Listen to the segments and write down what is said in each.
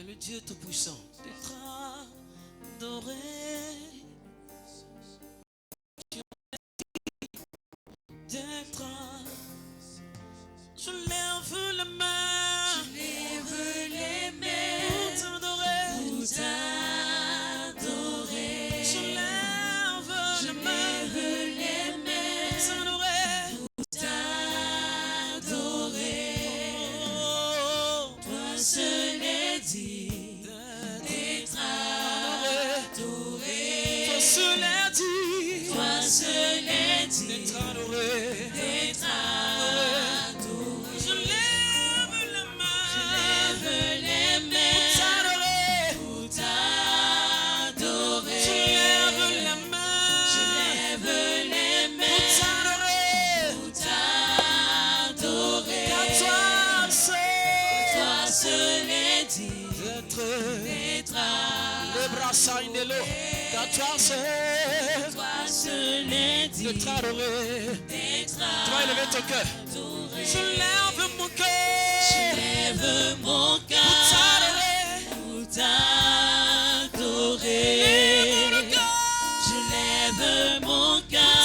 le Dieu Tout-Puissant. D'être adoré. D'être. Je lève la main. Je lève les mains pour t'adorer. pour t'adorer. Je lève Je la main lève les mains pour t'adorer. pour t'adorer. Oh, Toi seul est dit d'être adoré. toi seul est dit. Toi seul est dit D'être adoré. d'être adoré. Je lève la main. Je lève les mains pour t'adorer. Je lève la main. Je lève les pour mains t'adorer. pour t'adorer. Car toi seul. Toi seul est dit D'être. d'être Les bras saillent de l'eau. Car toi seul. Toi seul est dit D'être adoré. d'être Tu vas élever ton cœur. adoré. Je lève mon cœur. Je lève mon pour cœur t'adorer. pour t'adorer. Je lève mon cœur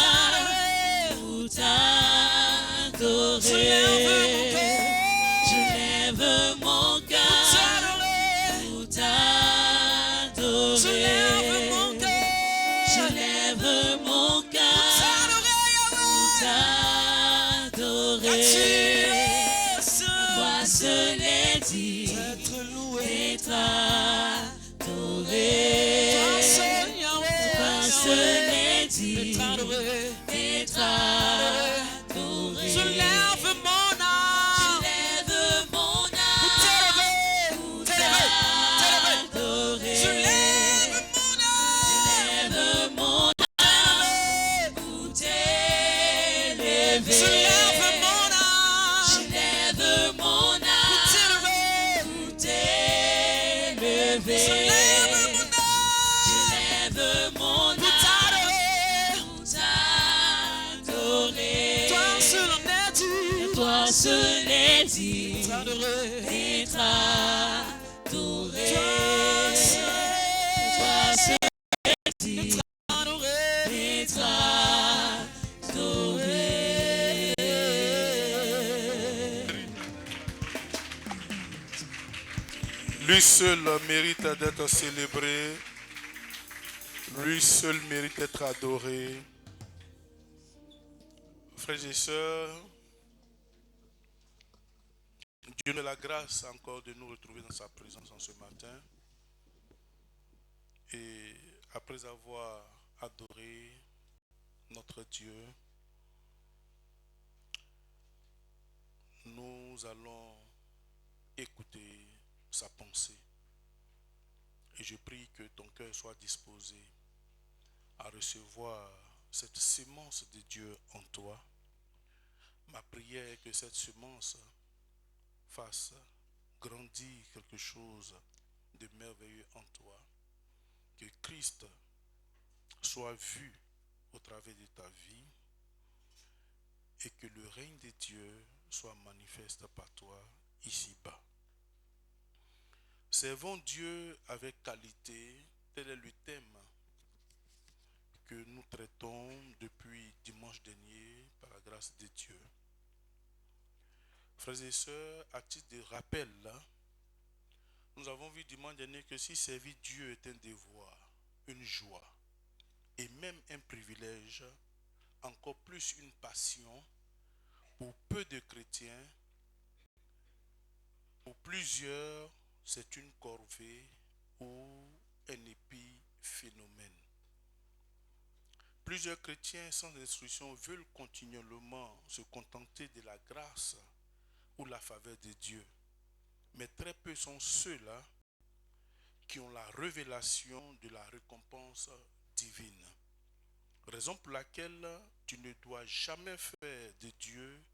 pour t'adorer. Je lève mon cœur pour t'adorer. Je lève mon cœur pour t'adorer. Toi seul est dit Être loué. d'être adoré. Toi seul, Yahweh. Toi seul est dit D'être adoré. d'être adoré. Je lève mon Je âme. lève mon pour âme t'élever. pour T'élever. t'adorer. Je lève mon âme. Je lève mon âme pour t'élever. Je lève mon âme. Je lève mon âme pour t'élever. pour t'élever. Je lève mon âme. Je lève mon pour âme t'adorer. pour t'adorer. Toi seul en est dit. Toi seul est dit T'adorer. d'être adoré. Toi seul. Toi seul est dit Adorer. d'être adoré. Lui seul mérite d'être célébré. Lui seul mérite d'être adoré. Frères et sœurs, Dieu nous a la grâce encore de nous retrouver dans sa présence en ce matin. Et après avoir adoré notre Dieu, nous allons écouter sa pensée. Et je prie que ton cœur soit disposé à recevoir cette semence de Dieu en toi. Ma prière est que cette semence fasse grandir quelque chose de merveilleux en toi. Que Christ soit vu au travers de ta vie et que le règne de Dieu soit manifeste par toi ici-bas. Servons Dieu avec qualité, tel est le thème que nous traitons depuis dimanche dernier par la grâce de Dieu. Frères et sœurs, à titre de rappel, nous avons vu dimanche dernier que si servir Dieu est un devoir, une joie et même un privilège, encore plus une passion, pour peu de chrétiens, pour plusieurs, c'est une corvée ou un épiphénomène. Plusieurs chrétiens sans instruction veulent continuellement se contenter de la grâce ou la faveur de Dieu. Mais très peu sont ceux-là qui ont la révélation de la récompense divine. Raison pour laquelle tu ne dois jamais faire de Dieu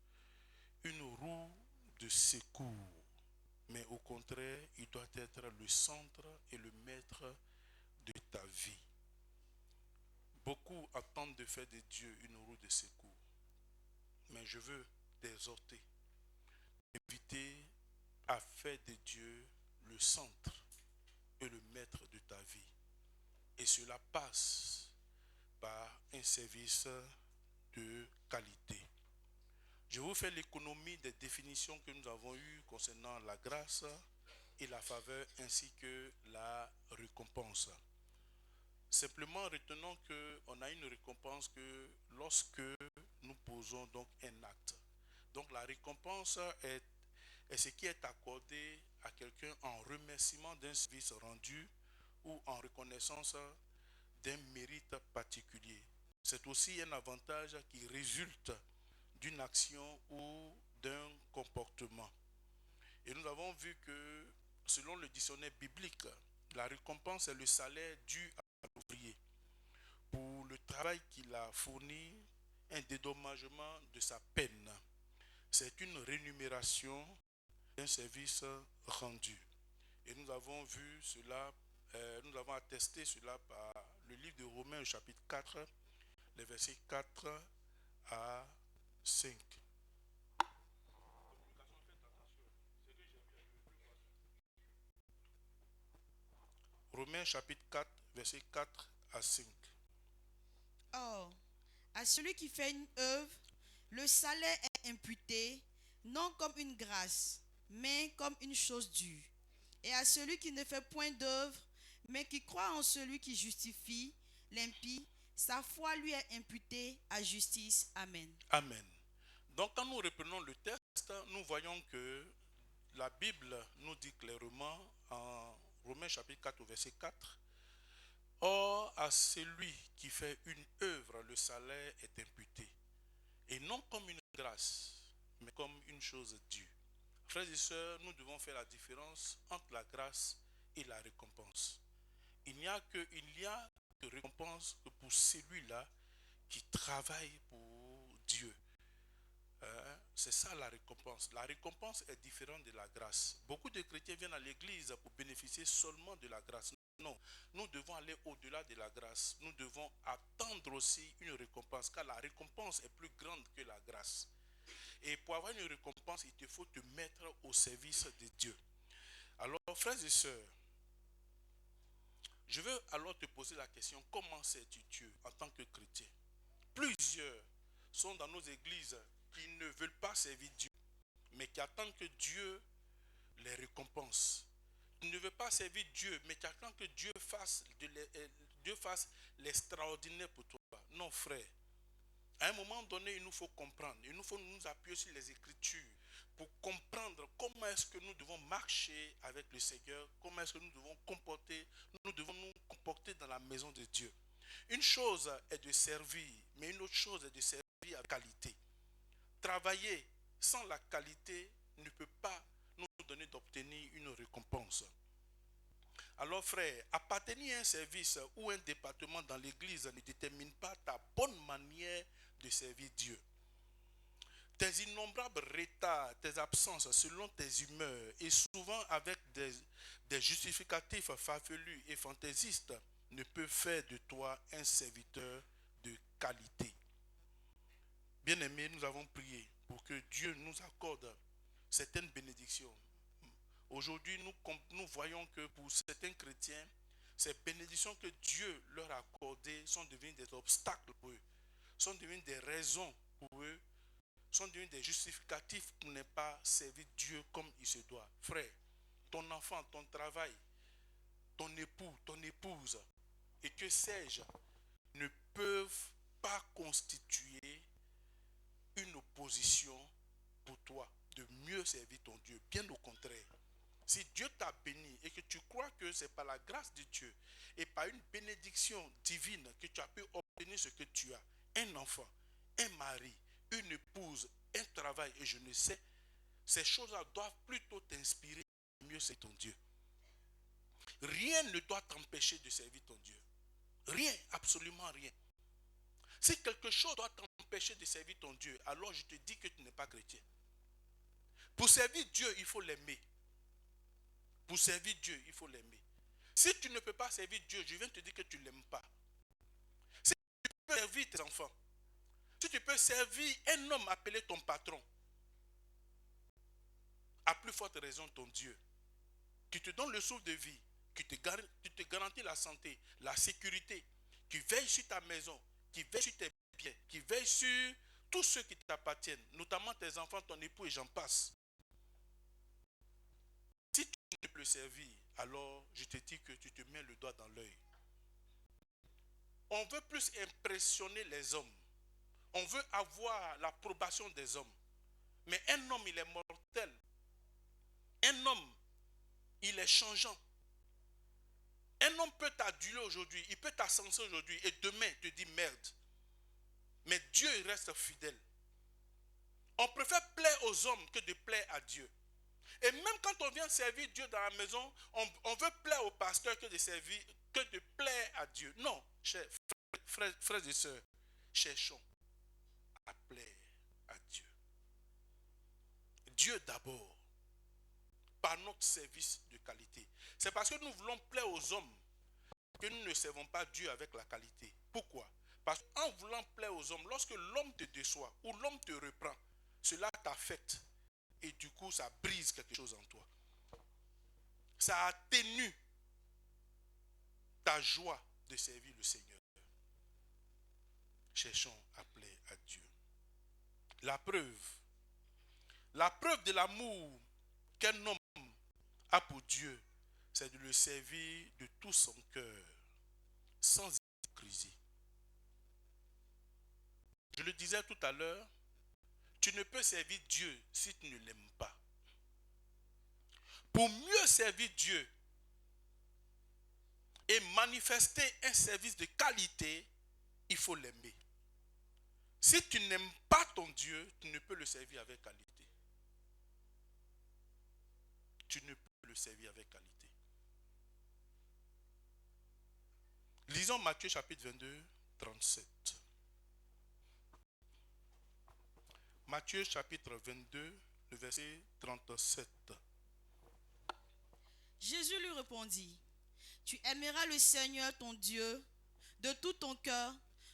une roue de secours. Mais au contraire, il doit être le centre et le maître de ta vie. Beaucoup attendent de faire de Dieu une roue de secours. Mais je veux t'exhorter, éviter à faire de Dieu le centre est le maître de ta vie. Et cela passe par un service de qualité. Je vous fais l'économie des définitions que nous avons eues concernant la grâce et la faveur ainsi que la récompense. Simplement retenons qu'on a une récompense que lorsque nous posons donc un acte. Donc la récompense est ce qui est accordé à quelqu'un en remerciement d'un service rendu ou en reconnaissance d'un mérite particulier. C'est aussi un avantage qui résulte d'une action ou d'un comportement. Et nous avons vu que selon le dictionnaire biblique, la récompense est le salaire dû à l'ouvrier pour le travail qu'il a fourni, un dédommagement de sa peine. C'est une rémunération d'un service rendu. Et nous avons vu cela, nous avons attesté cela par le livre de Romains, chapitre 4, les versets 4 à 5. Romains, chapitre 4, versets 4 à 5. Or, à celui qui fait une œuvre, le salaire est imputé, non comme une grâce, mais comme une chose due. Et à celui qui ne fait point d'œuvre, mais qui croit en celui qui justifie l'impie, sa foi lui est imputée à justice. Amen. Amen. Donc quand nous reprenons le texte, nous voyons que la Bible nous dit clairement en Romains chapitre 4 au verset 4, « Or à celui qui fait une œuvre, le salaire est imputé, et non comme une grâce, mais comme une chose due. » Frères et sœurs, nous devons faire la différence entre la grâce et la récompense. Il n'y a de récompense que pour celui-là qui travaille pour Dieu. C'est ça la récompense. La récompense est différente de la grâce. Beaucoup de chrétiens viennent à l'église pour bénéficier seulement de la grâce. Non, nous devons aller au-delà de la grâce. Nous devons attendre aussi une récompense, car la récompense est plus grande que la grâce. Et pour avoir une récompense, il te faut te mettre au service de Dieu. Alors, frères et sœurs, je veux alors te poser la question, comment sais-tu Dieu en tant que chrétien? Plusieurs sont dans nos églises qui ne veulent pas servir Dieu, mais qui attendent que Dieu les récompense. Tu ne veux pas servir Dieu, mais tu attends que Dieu fasse l'extraordinaire pour toi. Non, frère. À un moment donné, il nous faut comprendre. Il nous faut nous appuyer sur les Écritures pour comprendre comment est-ce que nous devons marcher avec le Seigneur, comment est-ce que nous devons nous comporter dans la maison de Dieu. Une chose est de servir, mais une autre chose est de servir avec qualité. Travailler sans la qualité ne peut pas nous donner d'obtenir une récompense. Alors frère, appartenir à un service ou un département dans l'église ne détermine pas ta bonne manière de servir Dieu. Tes innombrables retards, tes absences selon tes humeurs et souvent avec des justificatifs farfelus et fantaisistes ne peuvent faire de toi un serviteur de qualité. Bien-aimés, nous avons prié pour que Dieu nous accorde certaines bénédictions. Aujourd'hui, nous voyons que pour certains chrétiens, ces bénédictions que Dieu leur a accordées sont devenues des obstacles pour eux, sont devenues des raisons pour eux, sont devenues des justificatifs pour ne pas servir Dieu comme il se doit. Frère, ton enfant, ton travail, ton époux, ton épouse, et que sais-je, ne peuvent pas constituer une opposition pour toi de mieux servir ton Dieu. Bien au contraire. Si Dieu t'a béni et que tu crois que c'est par la grâce de Dieu et par une bénédiction divine que tu as pu obtenir ce que tu as, un enfant, un mari, une épouse, un travail et je ne sais, ces choses-là doivent plutôt t'inspirer à mieux servir ton Dieu. Rien ne doit t'empêcher de servir ton Dieu. Rien, absolument rien. Si quelque chose doit t'empêcher de servir ton Dieu, alors je te dis que tu n'es pas chrétien. Pour servir Dieu, il faut l'aimer. Pour servir Dieu, il faut l'aimer. Si tu ne peux pas servir Dieu, je viens te dire que tu ne l'aimes pas. Si tu peux servir tes enfants, si tu peux servir un homme appelé ton patron, à plus forte raison ton Dieu, qui te donne le souffle de vie, qui te garantit la santé, la sécurité, qui veille sur ta maison, qui veille sur tes biens, qui veille sur tous ceux qui t'appartiennent, notamment tes enfants, ton époux et j'en passe. Si tu ne peux le servir, alors je te dis que tu te mets le doigt dans l'œil. On veut plus impressionner les hommes. On veut avoir l'approbation des hommes. Mais un homme, il est mortel. Un homme, il est changeant. Un homme peut t'aduler aujourd'hui, il peut t'ascenser aujourd'hui et demain te dire merde. Mais Dieu, il reste fidèle. On préfère plaire aux hommes que de plaire à Dieu. Et même quand on vient servir Dieu dans la maison, on veut plaire au pasteur que de plaire à Dieu. Non, frères et sœurs, cherchons à plaire à Dieu. Dieu d'abord, par notre service de qualité. C'est parce que nous voulons plaire aux hommes que nous ne servons pas Dieu avec la qualité. Pourquoi? Parce qu'en voulant plaire aux hommes, lorsque l'homme te déçoit ou l'homme te reprend, cela t'affecte et du coup ça brise quelque chose en toi. Ça atténue ta joie de servir le Seigneur. Cherchons à plaire à Dieu. La preuve de l'amour qu'un homme a pour Dieu, c'est de le servir de tout son cœur, sans hypocrisie. Je le disais tout à l'heure, tu ne peux servir Dieu si tu ne l'aimes pas. Pour mieux servir Dieu et manifester un service de qualité, il faut l'aimer. Si tu n'aimes pas ton Dieu, tu ne peux le servir avec qualité. Tu ne peux le servir avec qualité. Lisons Matthieu chapitre 22, 37. Matthieu chapitre 22, le verset 37. Jésus lui répondit, tu aimeras le Seigneur ton Dieu de tout ton cœur,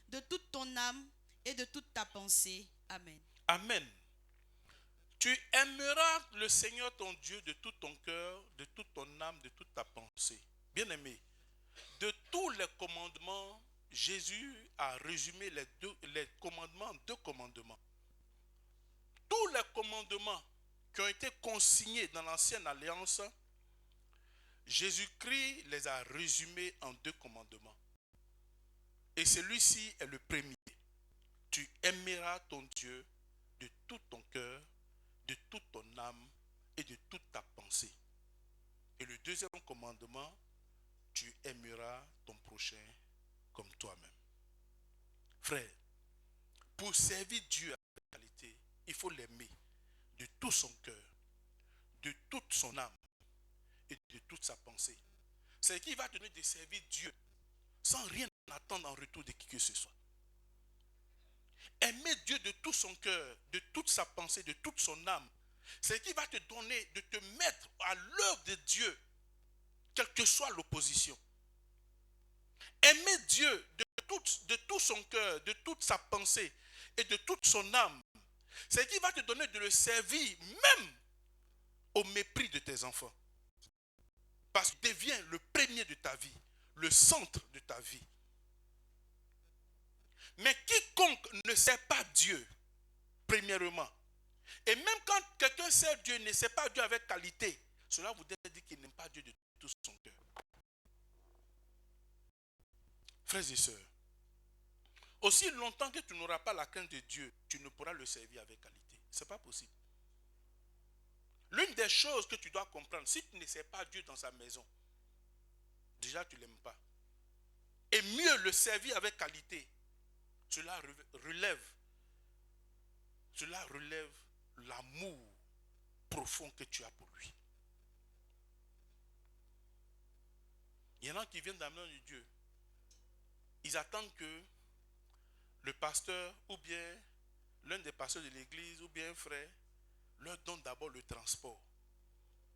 de toute ton âme et de toute ta pensée. Amen. Amen. Tu aimeras le Seigneur ton Dieu de tout ton cœur, de toute ton âme, de toute ta pensée. Bien-aimé, de tous les commandements, Jésus a résumé les commandements en 2 commandements. Tous les commandements qui ont été consignés dans l'ancienne alliance, Jésus-Christ les a résumés en 2 commandements. Et celui-ci est le premier. Tu aimeras ton Dieu de tout ton cœur, de toute ton âme et de toute ta pensée. Et le 2e commandement, tu aimeras ton prochain comme toi-même. Frère, pour servir Dieu avec qualité, il faut l'aimer de tout son cœur, de toute son âme et de toute sa pensée. C'est qu'il va donner de servir Dieu sans rien attendre en retour de qui que ce soit. Aimer Dieu de tout son cœur, de toute sa pensée, de toute son âme, c'est qu'il va te donner de te mettre à l'œuvre de Dieu, quelle que soit l'opposition. Aimer Dieu de tout son cœur, de toute sa pensée et de toute son âme, c'est qu'il va te donner de le servir même au mépris de tes enfants. Parce qu'il devient le premier de ta vie, le centre de ta vie. Mais quiconque ne sait pas Dieu, premièrement, et même quand quelqu'un sait Dieu, ne sait pas Dieu avec qualité, cela voudrait dire qu'il n'aime pas Dieu de tout son cœur. Frères et sœurs, aussi longtemps que tu n'auras pas la crainte de Dieu, tu ne pourras le servir avec qualité. Ce n'est pas possible. L'une des choses que tu dois comprendre, si tu ne sais pas Dieu dans sa maison, déjà tu ne l'aimes pas. Et mieux le servir avec qualité, cela relève l'amour profond que tu as pour lui. Il y en a qui viennent d'amener de Dieu. Ils attendent que le pasteur ou bien l'un des pasteurs de l'église ou bien un frère leur donne d'abord le transport.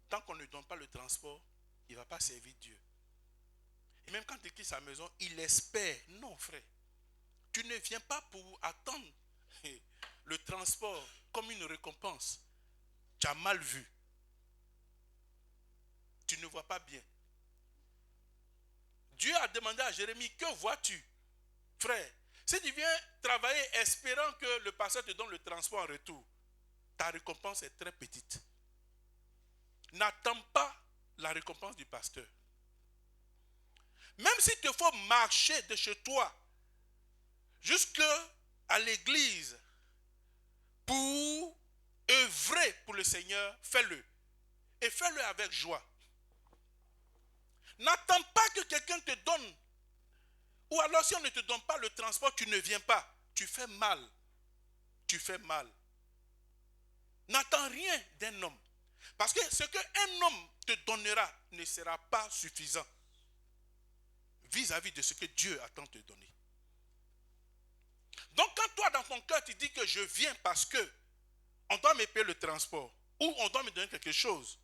Tant qu'on ne donne pas le transport, il ne va pas servir Dieu. Et même quand il quitte sa maison, il espère. Non, frère. Tu ne viens pas pour attendre le transport comme une récompense. Tu as mal vu. Tu ne vois pas bien. Dieu a demandé à Jérémie, que vois-tu, frère? Si tu viens travailler espérant que le pasteur te donne le transport en retour, ta récompense est très petite. N'attends pas la récompense du pasteur. Même s'il te faut marcher de chez toi jusqu'à l'église pour œuvrer pour le Seigneur, fais-le. Et fais-le avec joie. N'attends pas que quelqu'un te donne. Ou alors si on ne te donne pas le transport, tu ne viens pas. Tu fais mal. Tu fais mal. N'attends rien d'un homme. Parce que ce qu'un homme te donnera ne sera pas suffisant vis-à-vis de ce que Dieu attend de te donner. Donc quand toi dans ton cœur tu dis que je viens parce que on doit me payer le transport ou on doit me donner quelque chose,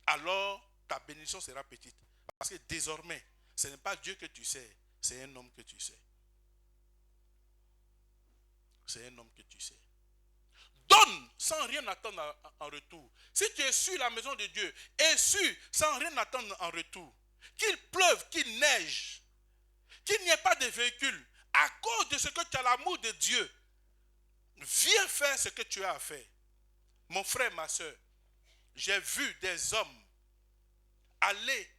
alors ta bénédiction sera petite. Parce que désormais, ce n'est pas Dieu que tu sais, c'est un homme que tu sais. C'est un homme que tu sais. Donne sans rien attendre en retour. Si tu es sur la maison de Dieu, et sur sans rien attendre en retour, qu'il pleuve, qu'il neige, qu'il n'y ait pas de véhicule, à cause de ce que tu as l'amour de Dieu, viens faire ce que tu as à faire. Mon frère, ma soeur, j'ai vu des hommes aller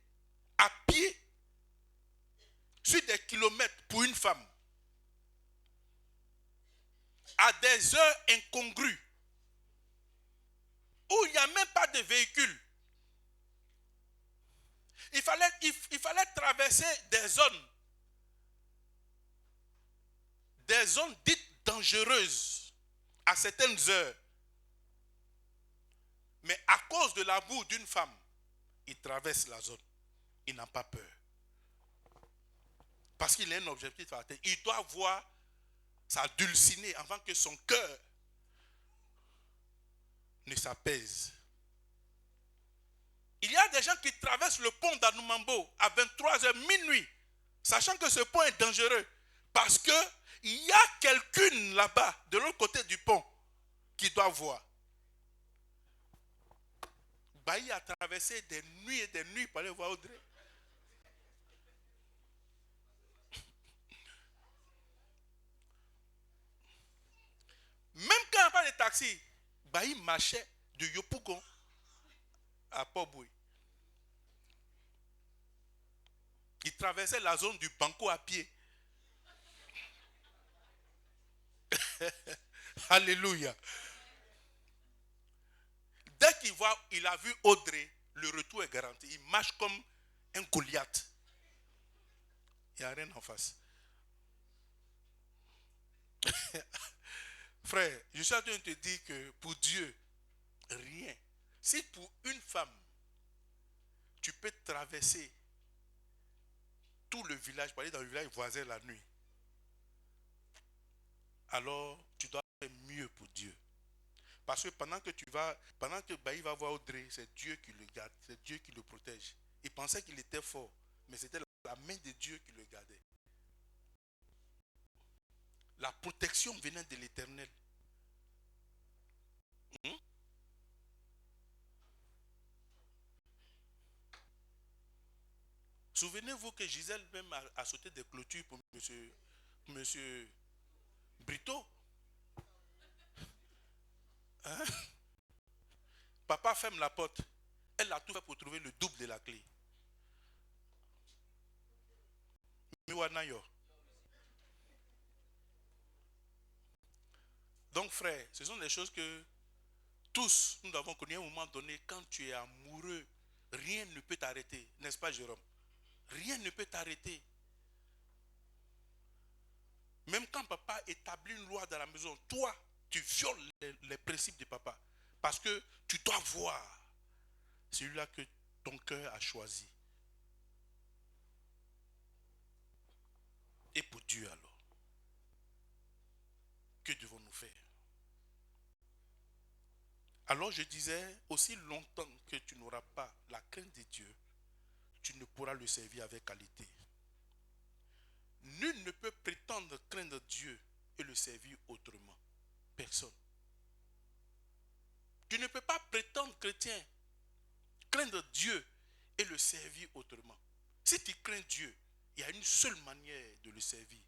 à pied sur des kilomètres pour une femme, à des heures incongrues, où il n'y a même pas de véhicule. Il fallait traverser des zones dites dangereuses à certaines heures. Mais à cause de l'amour d'une femme, il traverse la zone. Il n'a pas peur. Parce qu'il a un objectif à atteindre. Il doit voir sa dulcinée avant que son cœur ne s'apaise. Il y a des gens qui traversent le pont d'Anoumambo à 23h minuit, sachant que ce pont est dangereux. Parce qu'il y a quelqu'une là-bas, de l'autre côté du pont, qui doit voir. Bailly a traversé des nuits et des nuits pour aller voir Audrey. Même quand il n'y a pas de taxi, Bailly marchait de Yopougon à Port-Bouy. Il traversait la zone du Banco à pied. Alléluia. Dès qu'il a vu Audrey, le retour est garanti. Il marche comme un Goliath. Il n'y a rien en face. Frère, je suis en train de te dire que pour Dieu, rien. Si pour une femme, tu peux traverser tout le village, pour aller dans le village voisin la nuit, alors tu dois faire mieux pour Dieu. Parce que pendant que Bailly va voir Audrey, c'est Dieu qui le garde, c'est Dieu qui le protège. Il pensait qu'il était fort, mais c'était la main de Dieu qui le gardait. La protection venait de l'Éternel. Souvenez-vous que Gisèle même a sauté des clôtures pour monsieur Brito. Hein? Papa ferme la porte. Elle a tout fait pour trouver le double de la clé. Donc frère, ce sont des choses que tous nous avons connues à un moment donné. Quand tu es amoureux, rien ne peut t'arrêter. N'est-ce pas Jérôme? Rien ne peut t'arrêter. Même quand papa établit une loi dans la maison, toi, tu violes les principes de papa. Parce que tu dois voir celui-là que ton cœur a choisi. Et pour Dieu alors, que devons-nous faire? Alors je disais, aussi longtemps que tu n'auras pas la crainte de Dieu, tu ne pourras le servir avec qualité. Nul ne peut prétendre craindre Dieu et le servir autrement. Personne. Tu ne peux pas prétendre chrétien, craindre Dieu et le servir autrement. Si tu crains Dieu, il y a une seule manière de le servir.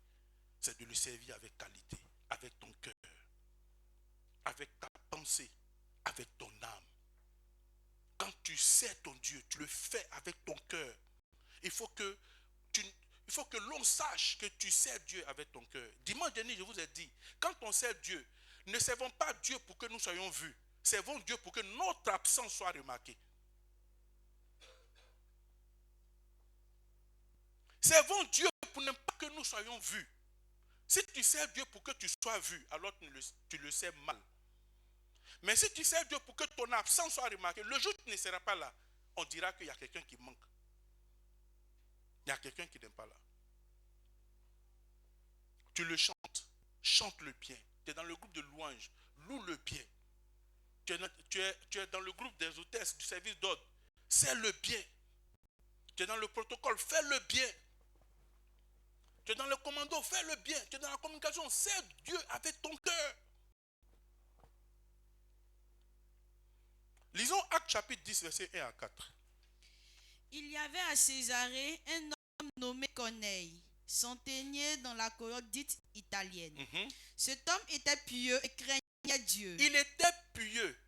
C'est de le servir avec qualité, avec ton cœur, avec ta pensée, avec ton âme. Quand tu sers ton Dieu, tu le fais avec ton cœur. Il faut que l'on sache que tu sers Dieu avec ton cœur. Dimanche dernier, je vous ai dit, quand on sert Dieu, ne servons pas Dieu pour que nous soyons vus. Servons Dieu pour que notre absence soit remarquée. Servons Dieu pour ne pas que nous soyons vus. Si tu sers Dieu pour que tu sois vu, alors tu le sers mal. Mais si tu sers Dieu pour que ton absence soit remarquée, le jour où tu ne seras pas là, on dira qu'il y a quelqu'un qui manque. Il y a quelqu'un qui n'est pas là. Tu le chantes, chante le bien. Tu es dans le groupe de louanges, loue le bien. Tu es dans le groupe des hôtesses du service d'ordre, sers le bien. Tu es dans le protocole, fais le bien. Tu es dans le commando, fais le bien. Tu es dans la communication, sers Dieu avec ton cœur. Lisons Actes chapitre 10, versets 1 à 4. Il y avait à Césarée un homme nommé Corneille, centenier dans la cohorte dite italienne. Cet homme était pieux et craignait Dieu. Il était pieux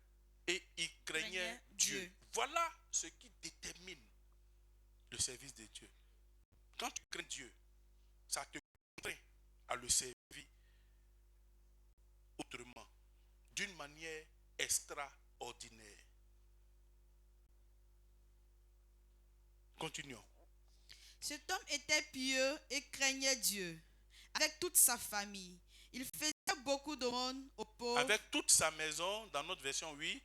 et il craignait Dieu. Voilà ce qui détermine le service de Dieu. Quand tu crains Dieu, ça te contraint à le servir autrement, d'une manière extraordinaire. Continuons. Cet homme était pieux et craignait Dieu, avec toute sa famille. Il faisait beaucoup d'aumônes aux pauvres. Avec toute sa maison, dans notre version, oui.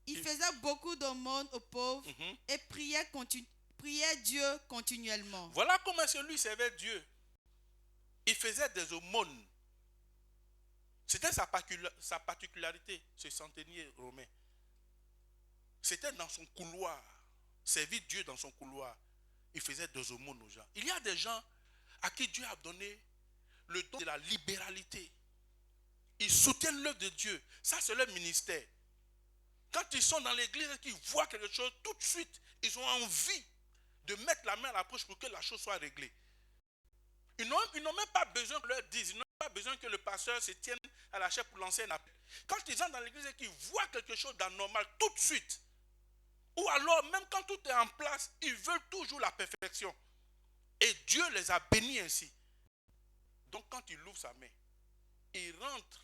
Il faisait beaucoup d'aumônes aux pauvres et priait Dieu continuellement. Voilà comment celui servait Dieu. Il faisait des aumônes. C'était sa particularité, ce centenier romain. C'était dans son couloir. Servir Dieu dans son couloir. Il faisait des aumônes aux gens. Il y a des gens à qui Dieu a donné le don de la libéralité. Ils soutiennent l'œuvre de Dieu. Ça, c'est leur ministère. Quand ils sont dans l'église et qu'ils voient quelque chose, tout de suite, ils ont envie de mettre la main à la poche pour que la chose soit réglée. Ils n'ont même pas besoin qu'on leur dise. Ils n'ont pas besoin que le pasteur se tienne à la chaise pour lancer un appel. Quand ils entrent dans l'église et qu'ils voient quelque chose d'anormal, tout de suite, ou alors, même quand tout est en place, ils veulent toujours la perfection. Et Dieu les a bénis ainsi. Donc, quand il ouvre sa main, il rentre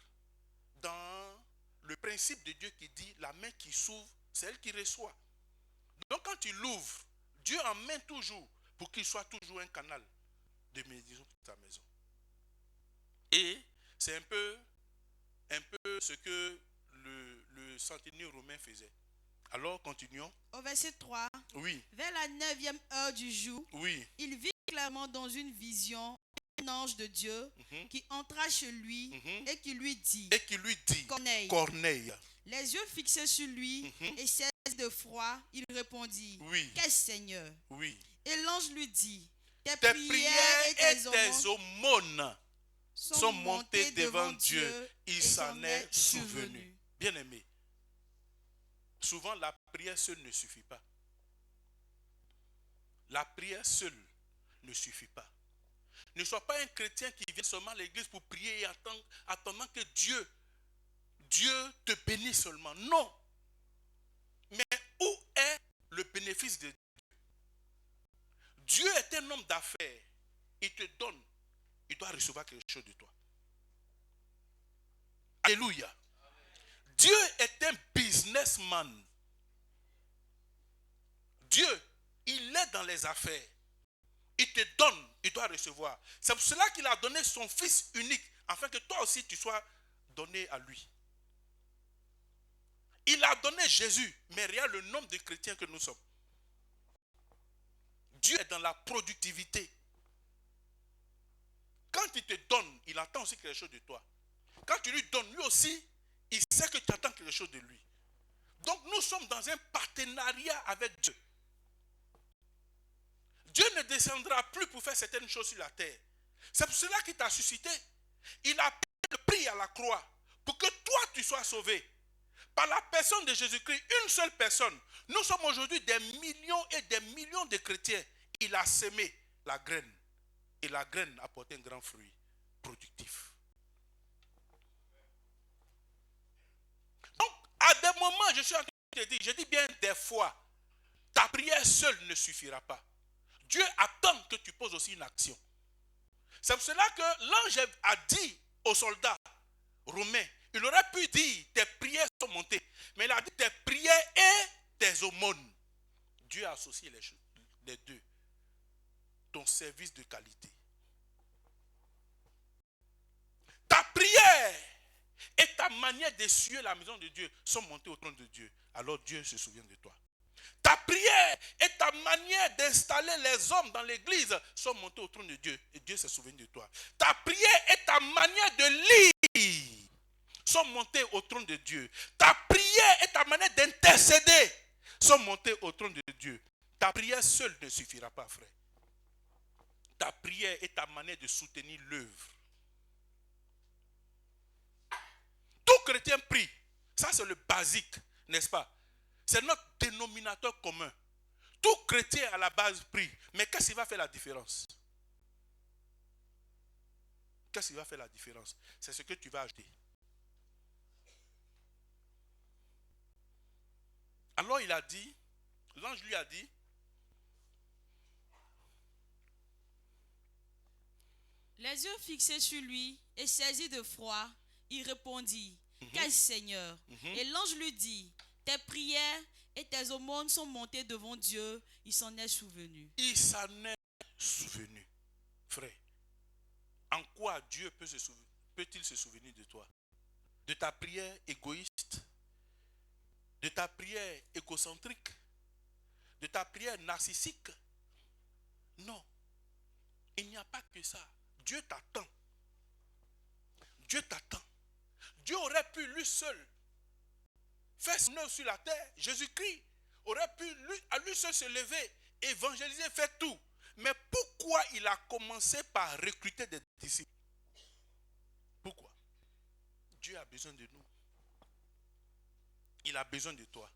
dans le principe de Dieu qui dit la main qui s'ouvre, c'est elle qui reçoit. Donc, quand il ouvre, Dieu emmène toujours pour qu'il soit toujours un canal de bénédiction pour ta maison. Et c'est un peu ce que le centenier romain faisait. Alors, continuons. Au verset 3, Oui. vers la 9e heure du jour, Oui. il vit clairement dans une vision un ange de Dieu qui entra chez lui et qui lui dit, Corneille. Les yeux fixés sur lui et saisi de froid, il répondit, Qu'est-ce, Seigneur? Oui. Et l'ange lui dit, Tes Tes prières et tes aumônes sont montées devant Dieu, il s'en est souvenu. Bien-aimé, souvent la prière seule ne suffit pas. La prière seule ne suffit pas. Ne sois pas un chrétien qui vient seulement à l'église pour prier et attendant que Dieu te bénisse seulement. Non. Mais où est le bénéfice de Dieu? Dieu est un homme d'affaires. Il te donne. Il doit recevoir quelque chose de toi. Alléluia. Dieu est un businessman. Dieu, il est dans les affaires. Il te donne, il doit recevoir. C'est pour cela qu'il a donné son Fils unique, afin que toi aussi tu sois donné à lui. Il a donné Jésus, mais regarde le nombre de chrétiens que nous sommes. Dieu est dans la productivité. Quand il te donne, il attend aussi quelque chose de toi. Quand tu lui donnes, lui aussi, il sait que tu attends quelque chose de lui. Donc nous sommes dans un partenariat avec Dieu. Dieu ne descendra plus pour faire certaines choses sur la terre. C'est pour cela qu'il t'a suscité. Il a payé le prix à la croix pour que toi tu sois sauvé. Par la personne de Jésus-Christ, une seule personne. Nous sommes aujourd'hui des millions et des millions de chrétiens. Il a semé la graine. et la graine apportait un grand fruit productif. Donc, à des moments, je suis en train de te dire, je dis bien des fois, ta prière seule ne suffira pas. Dieu attend que tu poses aussi une action. C'est pour cela que l'ange a dit aux soldats romains, il aurait pu dire tes prières sont montées, mais il a dit tes prières et tes aumônes. Dieu a associé les deux. Ton service de qualité. Ta prière et ta manière d'essuyer la maison de Dieu sont montées au trône de Dieu. Alors Dieu se souvient de toi. Ta prière et ta manière d'installer les hommes dans l'église sont montées au trône de Dieu. Et Dieu se souvient de toi. Ta prière et ta manière de lire sont montées au trône de Dieu. Ta prière et ta manière d'intercéder sont montées au trône de Dieu. Ta prière seule ne suffira pas, frère. Ta prière et ta manière de soutenir l'œuvre. Tout chrétien prie. Ça, c'est le basique, n'est-ce pas? C'est notre dénominateur commun. Tout chrétien à la base prie. Mais qu'est-ce qui va faire la différence? Qu'est-ce qui va faire la différence? C'est ce que tu vas acheter. Alors il a dit, l'ange lui a dit, les yeux fixés sur lui et saisi de froid, il répondit, quel Seigneur? Et l'ange lui dit, tes prières et tes aumônes sont montées devant Dieu, il s'en est souvenu. Il s'en est souvenu. Frère, en quoi Dieu peut-il se souvenir de toi? De ta prière égoïste? De ta prière égocentrique? De ta prière narcissique? Non. Il n'y a pas que ça. Dieu t'attend. Dieu t'attend. Dieu aurait pu lui seul faire son œuvre sur la terre. Jésus-Christ aurait pu à lui seul se lever, évangéliser, faire tout. Mais pourquoi il a commencé par recruter des disciples? Pourquoi? Dieu a besoin de nous. Il a besoin de toi.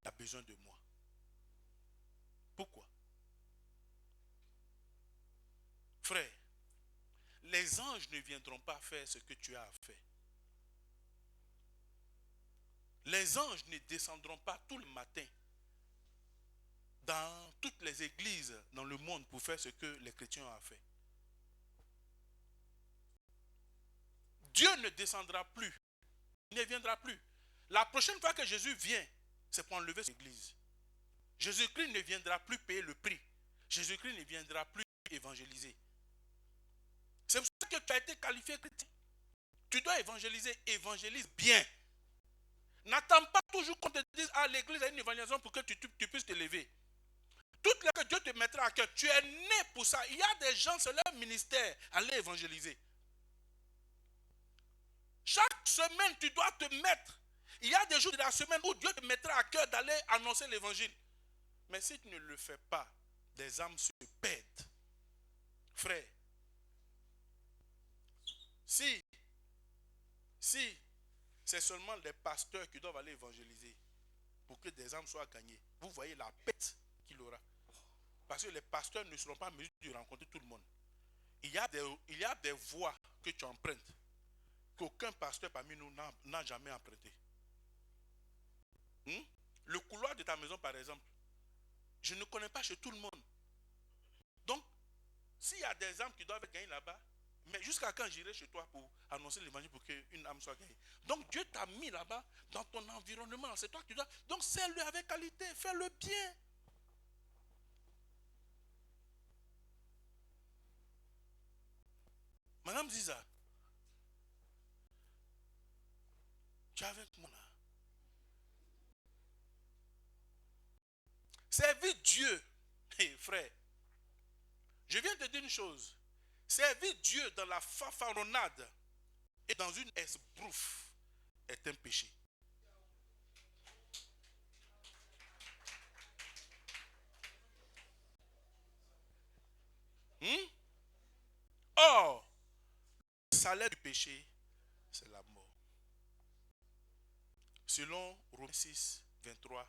Il a besoin de moi. Pourquoi? Frère, les anges ne viendront pas faire ce que tu as à faire. Les anges ne descendront pas tout le matin dans toutes les églises dans le monde pour faire ce que les chrétiens ont à faire. Dieu ne descendra plus. Il ne viendra plus. La prochaine fois que Jésus vient, c'est pour enlever cette église. Jésus-Christ ne viendra plus payer le prix. Jésus-Christ ne viendra plus évangéliser. C'est pour ça que tu as été qualifié chrétien. Tu dois évangéliser. Évangélise bien. N'attends pas toujours qu'on te dise, ah, l'église a une évangélisation pour que tu puisses te lever. Toutes les que Dieu te mettra à cœur, tu es né pour ça. Il y a des gens, c'est leur ministère, aller évangéliser. Chaque semaine, tu dois te mettre. Il y a des jours de la semaine où Dieu te mettra à cœur d'aller annoncer l'évangile. Mais si tu ne le fais pas, des âmes se perdent. Frère, si c'est seulement les pasteurs qui doivent aller évangéliser pour que des âmes soient gagnées, vous voyez la pète qu'il aura. Parce que les pasteurs ne seront pas en mesure de rencontrer tout le monde. Il y a des voies que tu empruntes qu'aucun pasteur parmi nous n'a jamais emprunté. Le couloir de ta maison, par exemple, je ne connais pas chez tout le monde. Donc, s'il y a des âmes qui doivent être gagnées là-bas, mais jusqu'à quand j'irai chez toi pour annoncer l'évangile pour qu'une âme soit gagnée? Donc Dieu t'a mis là-bas dans ton environnement. C'est toi qui dois. Donc sers-le avec qualité, fais-le bien. Madame Ziza, tu es avec moi là. Servir Dieu, hey, frère, je viens de dire une chose. Servir Dieu dans la fanfaronnade et dans une esbrouffe est un péché. Or, le salaire du péché, c'est la mort. Selon Romains 6, 23a.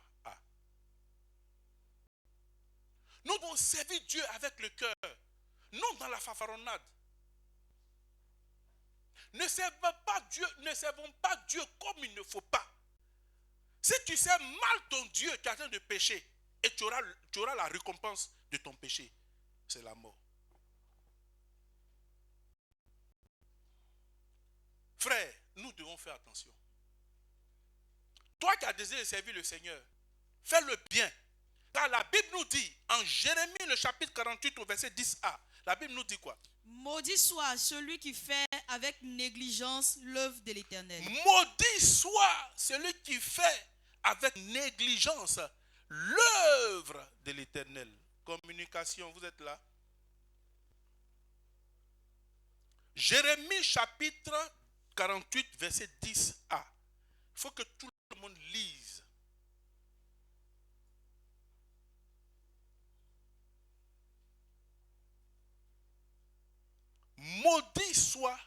Nous devons servir Dieu avec le cœur. non dans la fanfaronnade. Ne servons pas Dieu comme il ne faut pas. Si tu sais mal ton Dieu qui est en train de pécher, et tu auras la récompense de ton péché, c'est la mort. Frère, nous devons faire attention. Toi qui as désiré servir le Seigneur, fais le bien. Car la Bible nous dit, en Jérémie le chapitre 48 au verset 10a, la Bible nous dit quoi? Maudit soit celui qui fait avec négligence l'œuvre de l'Éternel. Maudit soit celui qui fait avec négligence l'œuvre de l'Éternel. Communication, vous êtes là? Jérémie chapitre 48 verset 10a. Il faut que tout le monde lise. Maudit soit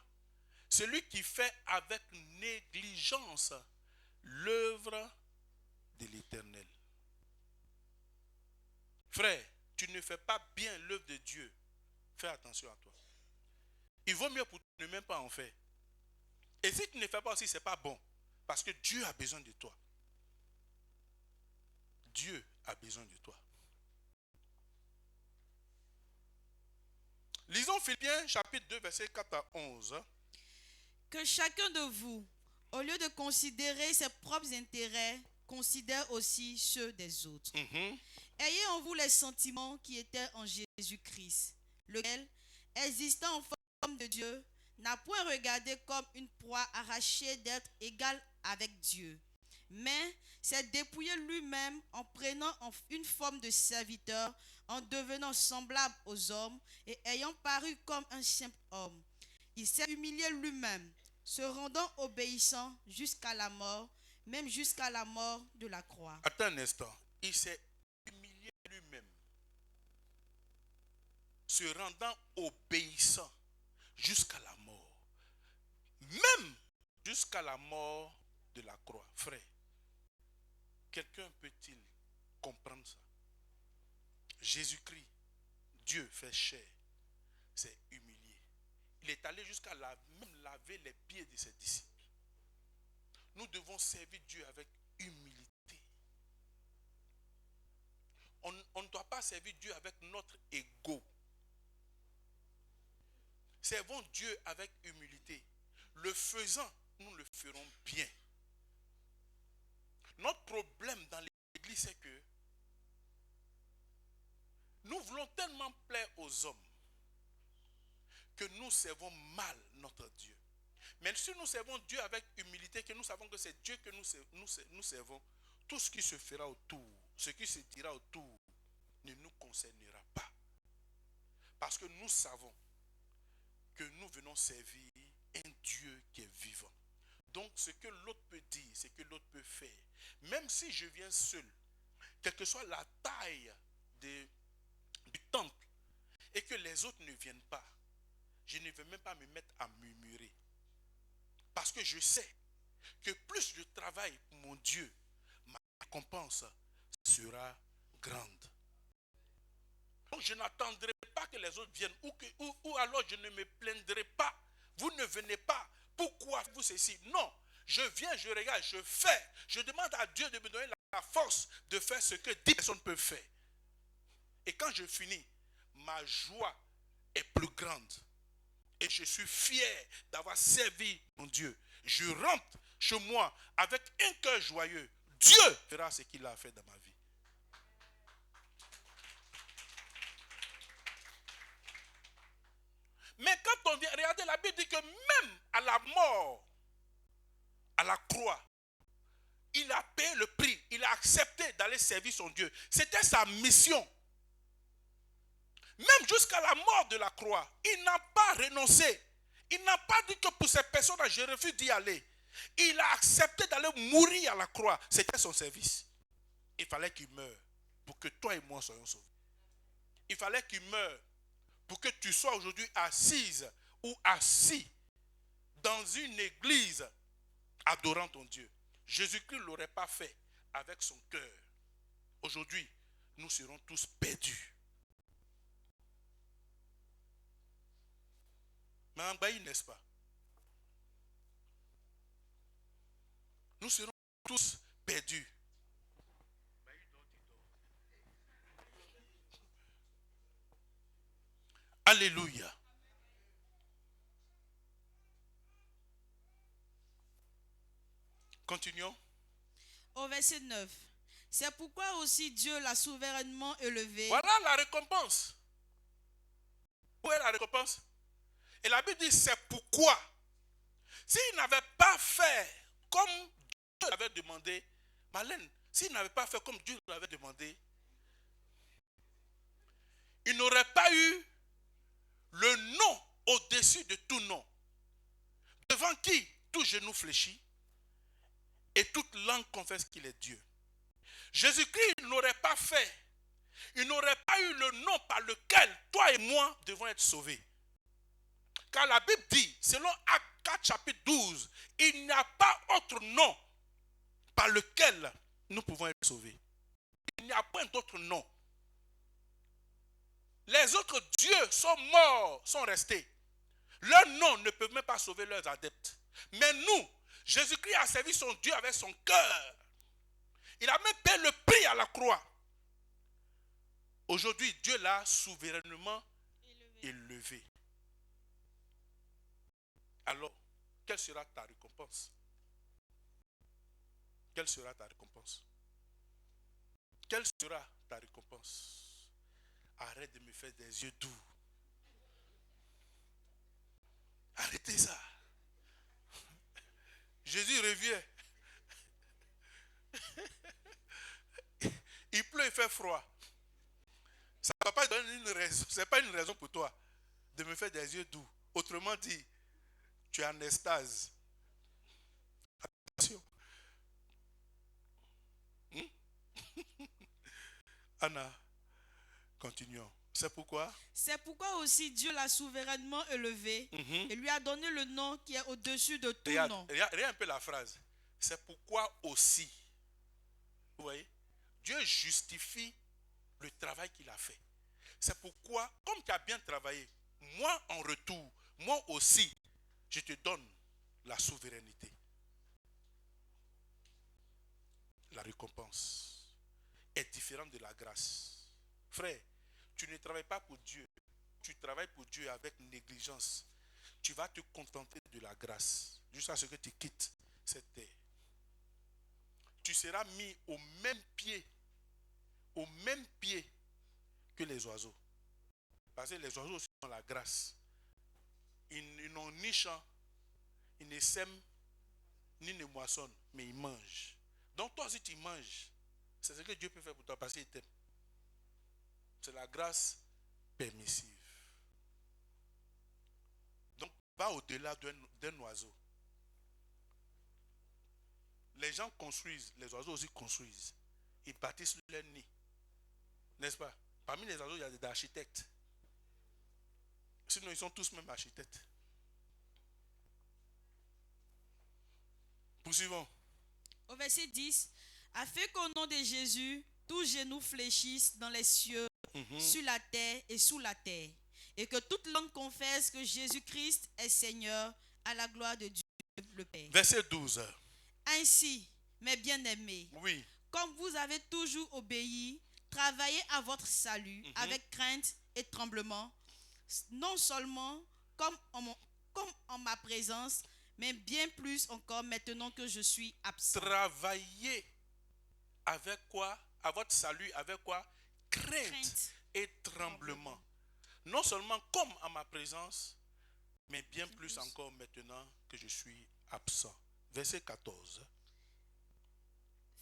celui qui fait avec négligence l'œuvre de l'Éternel. Frère, tu ne fais pas bien l'œuvre de Dieu. Fais attention à toi. Il vaut mieux pour ne même pas en faire. Et si tu ne fais pas aussi, ce n'est pas bon. Parce que Dieu a besoin de toi. Dieu a besoin de toi. Lisons Philippiens chapitre 2 verset 4 à 11. Que chacun de vous, au lieu de considérer ses propres intérêts, considère aussi ceux des autres. Ayez en vous les sentiments qui étaient en Jésus-Christ, lequel, existant en forme de Dieu, n'a point regardé comme une proie arrachée d'être égal avec Dieu, mais s'est dépouillé lui-même en prenant une forme de serviteur, en devenant semblable aux hommes et ayant paru comme un simple homme. Il s'est humilié lui-même, se rendant obéissant jusqu'à la mort, même jusqu'à la mort de la croix. Attends un instant. Il s'est humilié lui-même, se rendant obéissant jusqu'à la mort, même jusqu'à la mort de la croix. Frère, quelqu'un peut-il comprendre ça? Jésus-Christ, Dieu fait chair, s'est humilié. Il est allé jusqu'à même laver les pieds de ses disciples. Nous devons servir Dieu avec humilité. On ne doit pas servir Dieu avec notre ego. Servons Dieu avec humilité. Le faisant, nous le ferons bien. Notre problème dans l'église, c'est que nous voulons tellement plaire aux hommes que nous servons mal notre Dieu. Mais si nous servons Dieu avec humilité, que nous savons que c'est Dieu que nous servons, tout ce qui se fera autour, ce qui se dira autour, ne nous concernera pas. Parce que nous savons que nous venons servir un Dieu qui est vivant. Donc ce que l'autre peut dire, ce que l'autre peut faire, même si je viens seul, quelle que soit la taille du temple, et que les autres ne viennent pas, je ne vais même pas me mettre à murmurer. Parce que je sais que plus je travaille pour mon Dieu, ma récompense sera grande. Donc je n'attendrai pas que les autres viennent, ou alors je ne me plaindrai pas. Vous ne venez pas. Pourquoi vous ceci? Non, je viens, je regarde, je fais. Je demande à Dieu de me donner la force de faire ce que 10 personnes peuvent faire. Et quand je finis, ma joie est plus grande. Et je suis fier d'avoir servi mon Dieu. Je rentre chez moi avec un cœur joyeux. Dieu fera ce qu'il a fait dans ma vie. Mais quand on vient, regardez, la Bible dit que même à la mort, à la croix, il a payé le prix. Il a accepté d'aller servir son Dieu. C'était sa mission. Même jusqu'à la mort de la croix, il n'a pas renoncé. Il n'a pas dit que pour ces personnes-là, je refuse d'y aller. Il a accepté d'aller mourir à la croix. C'était son service. Il fallait qu'il meure pour que toi et moi soyons sauvés. Il fallait qu'il meure pour que tu sois aujourd'hui assise ou assis dans une église adorant ton Dieu. Jésus-Christ ne l'aurait pas fait avec son cœur. Aujourd'hui, nous serons tous perdus. Mais en Baï, n'est-ce pas? Nous serons tous perdus. Alléluia. Continuons. Au verset 9. C'est pourquoi aussi Dieu l'a souverainement élevé. Voilà la récompense. Où est la récompense? Et la Bible dit c'est pourquoi. S'il n'avait pas fait comme Dieu l'avait demandé, Marlène, s'il n'avait pas fait comme Dieu l'avait demandé, il n'aurait pas eu le nom au-dessus de tout nom, devant qui tout genou fléchit et toute langue confesse qu'il est Dieu. Jésus-Christ n'aurait pas fait, il n'aurait pas eu le nom par lequel toi et moi devons être sauvés. Car la Bible dit, selon Actes 4 chapitre 12, il n'y a pas autre nom par lequel nous pouvons être sauvés. Il n'y a pas d'autre nom. Les autres dieux sont morts, sont restés. Leurs noms ne peuvent même pas sauver leurs adeptes. Mais nous, Jésus-Christ a servi son Dieu avec son cœur. Il a même payé le prix à la croix. Aujourd'hui, Dieu l'a souverainement élevé. Alors, quelle sera ta récompense? Quelle sera ta récompense? Quelle sera ta récompense? Arrête de me faire des yeux doux. Arrêtez ça. Jésus revient. Il pleut, il fait froid. Ça ne va pas donner une raison. Ce n'est pas une raison pour toi de me faire des yeux doux. Autrement dit, tu es en extase. Attention. Anna, continuons. C'est pourquoi? C'est pourquoi aussi Dieu l'a souverainement élevé et lui a donné le nom qui est au-dessus de tout nom. Regarde un peu la phrase. C'est pourquoi aussi. Vous voyez? Dieu justifie le travail qu'il a fait. C'est pourquoi, comme tu as bien travaillé, moi en retour, moi aussi, je te donne la souveraineté. La récompense est différente de la grâce. Frère, tu ne travailles pas pour Dieu. Tu travailles pour Dieu avec négligence. Tu vas te contenter de la grâce jusqu'à ce que tu quittes cette terre. Tu seras mis au même pied que les oiseaux. Parce que les oiseaux aussi ont la grâce. Ils n'ont ni champ, ils ne sèment, ni ne moissonnent, mais ils mangent. Donc toi, si tu manges, c'est ce que Dieu peut faire pour toi parce qu'il t'aime. C'est la grâce permissive. Donc, va au-delà d'un oiseau. Les gens construisent, les oiseaux aussi construisent. Ils bâtissent leur nid. N'est-ce pas? Parmi les oiseaux, il y a des architectes. Sinon, ils sont tous même architectes. Poursuivons. Au verset 10, afin qu'au nom de Jésus, tous genoux fléchissent dans les cieux, sur la terre et sous la terre, et que toute langue confesse que Jésus-Christ est Seigneur, à la gloire de Dieu le Père. Verset 12. Ainsi, mes bien-aimés, Oui. comme vous avez toujours obéi, travaillez à votre salut avec crainte et tremblement, non seulement comme en ma présence, mais bien plus encore maintenant que je suis absent. Travaillez avec quoi? À votre salut, avec quoi? Crainte et tremblement. Non seulement comme en ma présence, mais bien plus encore maintenant que je suis absent. Verset 14.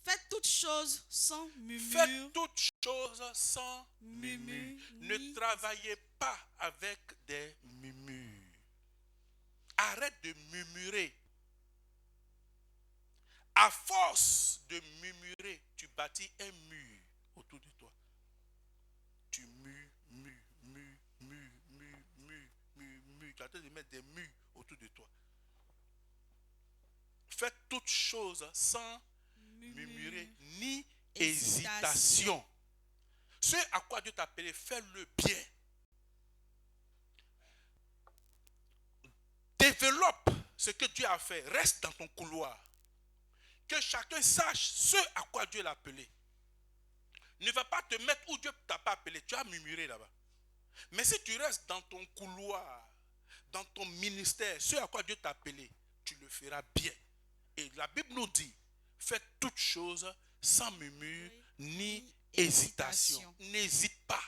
Faites toutes choses sans murmure. Faites toutes choses sans murmure. Ne travaillez pas avec des murmures. Arrête de murmurer. À force de murmurer, tu bâtis un mur autour de toi. Tu murmures. Tu as train de mettre des murs autour de toi. Faites toutes choses sans murmurer ni hésitation. Ce à quoi Dieu t'a appelé, fais-le bien. développe ce que Dieu a fait. Reste dans ton couloir. Que chacun sache ce à quoi Dieu l'a appelé. Ne va pas te mettre où Dieu ne t'a pas appelé. Tu as murmuré là-bas. Mais si tu restes dans ton couloir, dans ton ministère, ce à quoi Dieu t'a appelé, tu le feras bien. Et la Bible nous dit, faites toutes choses sans murmure ni hésitation. N'hésite pas.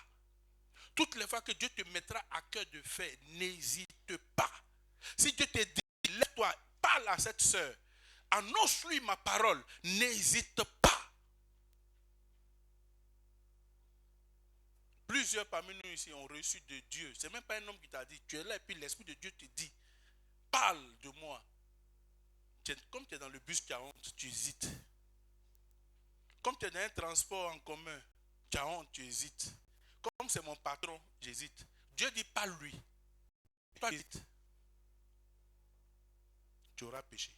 Toutes les fois que Dieu te mettra à cœur de faire, n'hésite pas. Si Dieu te dit, lève-toi, parle à cette sœur, annonce-lui ma parole, n'hésite pas. Plusieurs parmi nous ici ont reçu de Dieu. Ce n'est même pas un homme qui t'a dit, tu es là et puis l'Esprit de Dieu te dit, parle de moi. Comme tu es dans le bus qui a honte, tu hésites. Comme tu es dans un transport en commun, tu as honte, tu hésites. Comme c'est mon patron, j'hésite. Dieu dit, parle lui. Toi, tu hésites. Tu auras péché.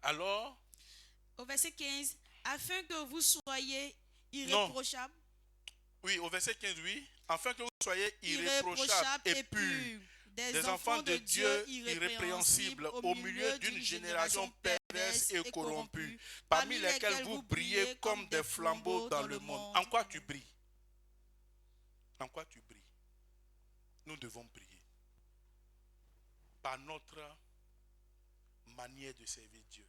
Alors, au verset 15, afin que vous soyez irréprochables. Oui, au verset 15, oui. Afin que vous soyez irréprochables et purs, des enfants de Dieu irrépréhensibles, au milieu d'une génération perverse et corrompue, parmi lesquels vous brillez comme des flambeaux dans le monde. En quoi tu brilles? En quoi tu brilles? Nous devons briller par notre manière de servir Dieu.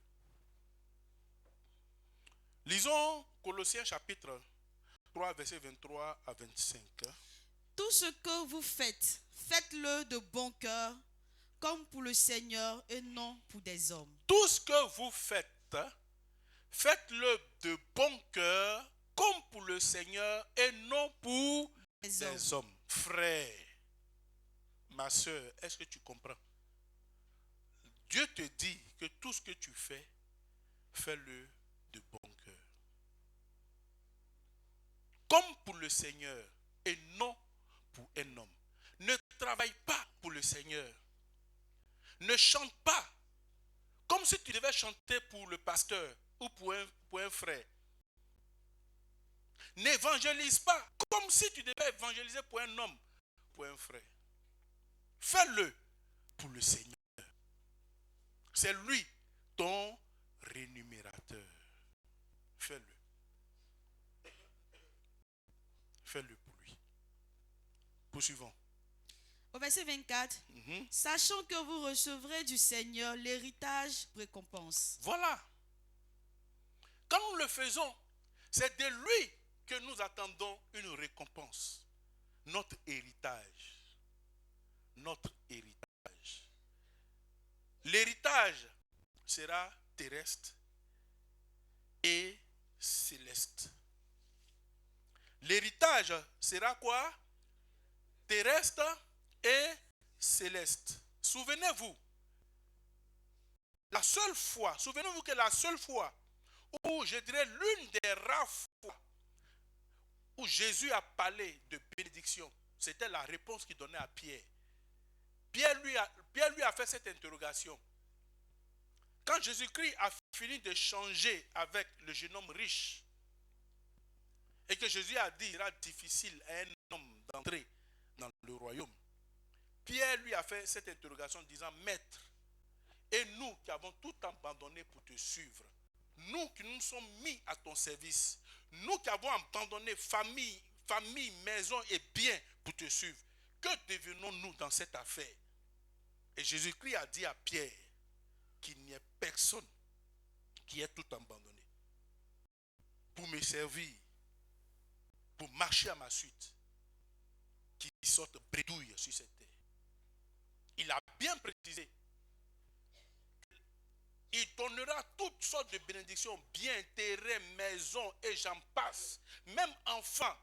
Lisons Colossiens chapitre 3, versets 23 à 25. Tout ce que vous faites, faites-le de bon cœur, comme pour le Seigneur et non pour des hommes. Tout ce que vous faites, faites-le de bon cœur, comme pour le Seigneur et non pour des hommes. Frère, ma soeur, est-ce que tu comprends? Dieu te dit que tout ce que tu fais, fais-le de bon cœur. Comme pour le Seigneur et non pour un homme. Ne travaille pas pour le Seigneur. Ne chante pas comme si tu devais chanter pour le pasteur ou pour un frère. N'évangélise pas comme si tu devais évangéliser pour un homme, pour un frère. Fais-le pour le Seigneur. C'est lui ton rémunérateur. Fais-le. Fais-le pour lui. Poursuivons. Au verset 24, sachant que vous recevrez du Seigneur l'héritage récompense. Voilà. Quand nous le faisons, c'est de lui que nous attendons une récompense. Notre héritage. Notre héritage. L'héritage sera terrestre et céleste. L'héritage sera quoi? Terrestre et céleste. Souvenez-vous, souvenez-vous que la seule fois où, je dirais l'une des rares fois où Jésus a parlé de bénédiction, c'était la réponse qu'il donnait à Pierre. Pierre lui a fait cette interrogation. Quand Jésus-Christ a fini de changer avec le jeune homme riche, et que Jésus a dit, il sera difficile à un homme d'entrer dans le royaume, Pierre lui a fait cette interrogation en disant, Maître, et nous qui avons tout abandonné pour te suivre, nous qui nous sommes mis à ton service, nous qui avons abandonné famille, maison et biens pour te suivre, que devenons-nous dans cette affaire? Et Jésus-Christ a dit à Pierre qu'il n'y ait personne qui ait tout abandonné pour me servir, pour marcher à ma suite, qui sorte bredouille sur cette terre. Il a bien précisé. Il donnera toutes sortes de bénédictions, biens, terrains, maisons et j'en passe. Même enfants,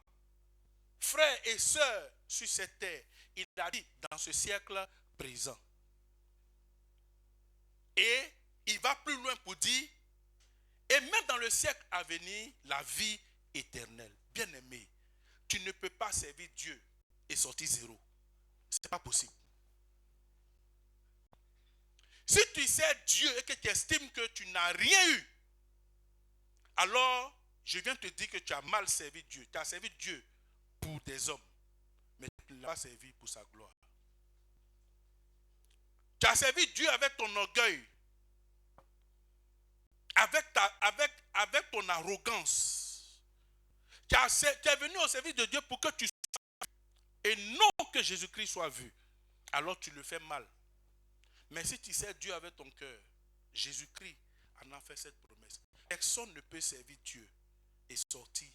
frères et sœurs sur cette terre. Il a dit dans ce siècle présent. Et il va plus loin pour dire, et même dans le siècle à venir, la vie éternelle. Bien-aimé, tu ne peux pas servir Dieu et sortir zéro. Ce n'est pas possible. Si tu sers Dieu et que tu estimes que tu n'as rien eu, alors je viens te dire que tu as mal servi Dieu. Tu as servi Dieu pour des hommes. mais tu ne l'as pas servi pour sa gloire. Tu as servi Dieu avec ton orgueil, avec ton arrogance. Tu es venu au service de Dieu pour que tu sois et non que Jésus-Christ soit vu. Alors tu le fais mal. Mais si tu sers Dieu avec ton cœur, Jésus-Christ en a fait cette promesse. Personne ne peut servir Dieu et sortir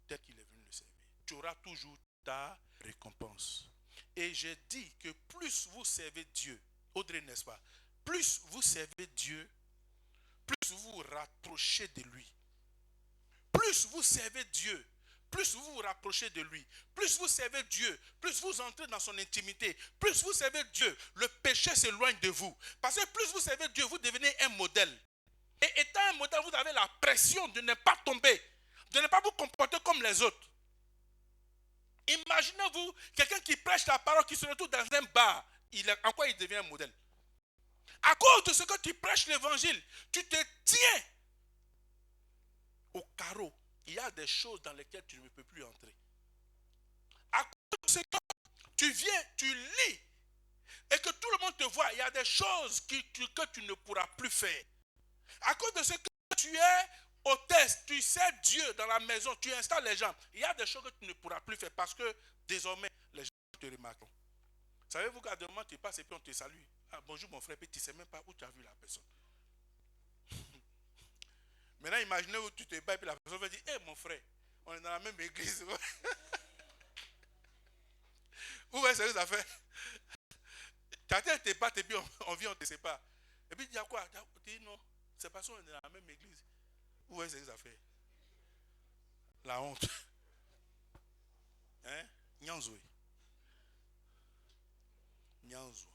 tel qu'il est venu le servir. Tu auras toujours ta récompense. Et j'ai dit que plus vous servez Dieu, Audrey, n'est-ce pas? Plus vous servez Dieu, plus vous vous rapprochez de lui. Plus vous servez Dieu, plus vous vous rapprochez de lui. Plus vous servez Dieu, plus vous entrez dans son intimité. Plus vous servez Dieu, le péché s'éloigne de vous. Parce que plus vous servez Dieu, vous devenez un modèle. Et étant un modèle, vous avez la pression de ne pas tomber, de ne pas vous comporter comme les autres. Imaginez-vous quelqu'un qui prêche la parole, qui se retrouve dans un bar. En quoi il devient un modèle? À cause de ce que tu prêches l'évangile, tu te tiens au carreau. Il y a des choses dans lesquelles tu ne peux plus entrer. À cause de ce que tu viens, tu lis, et que tout le monde te voit, il y a des choses que tu ne pourras plus faire. À cause de ce que tu es hôtesse, tu sers Dieu dans la maison, tu installes les gens. Il y a des choses que tu ne pourras plus faire parce que désormais, les gens te remarquent. Savez-vous qu'à demain, tu passes et puis on te salue. Ah, bonjour mon frère, puis tu ne sais même pas où tu as vu la personne. Maintenant, imaginez où tu te bats et puis la personne va dire, hé mon frère, on est dans la même église. Où est-ce que ça fait? Tu as te battre et puis on vient, on te sépare. Et puis il y a quoi? Tu dis non, c'est parce qu'on est dans la même église. Où est-ce que ça fait? La honte. Hein? Nyanzoué. Nyanzoué.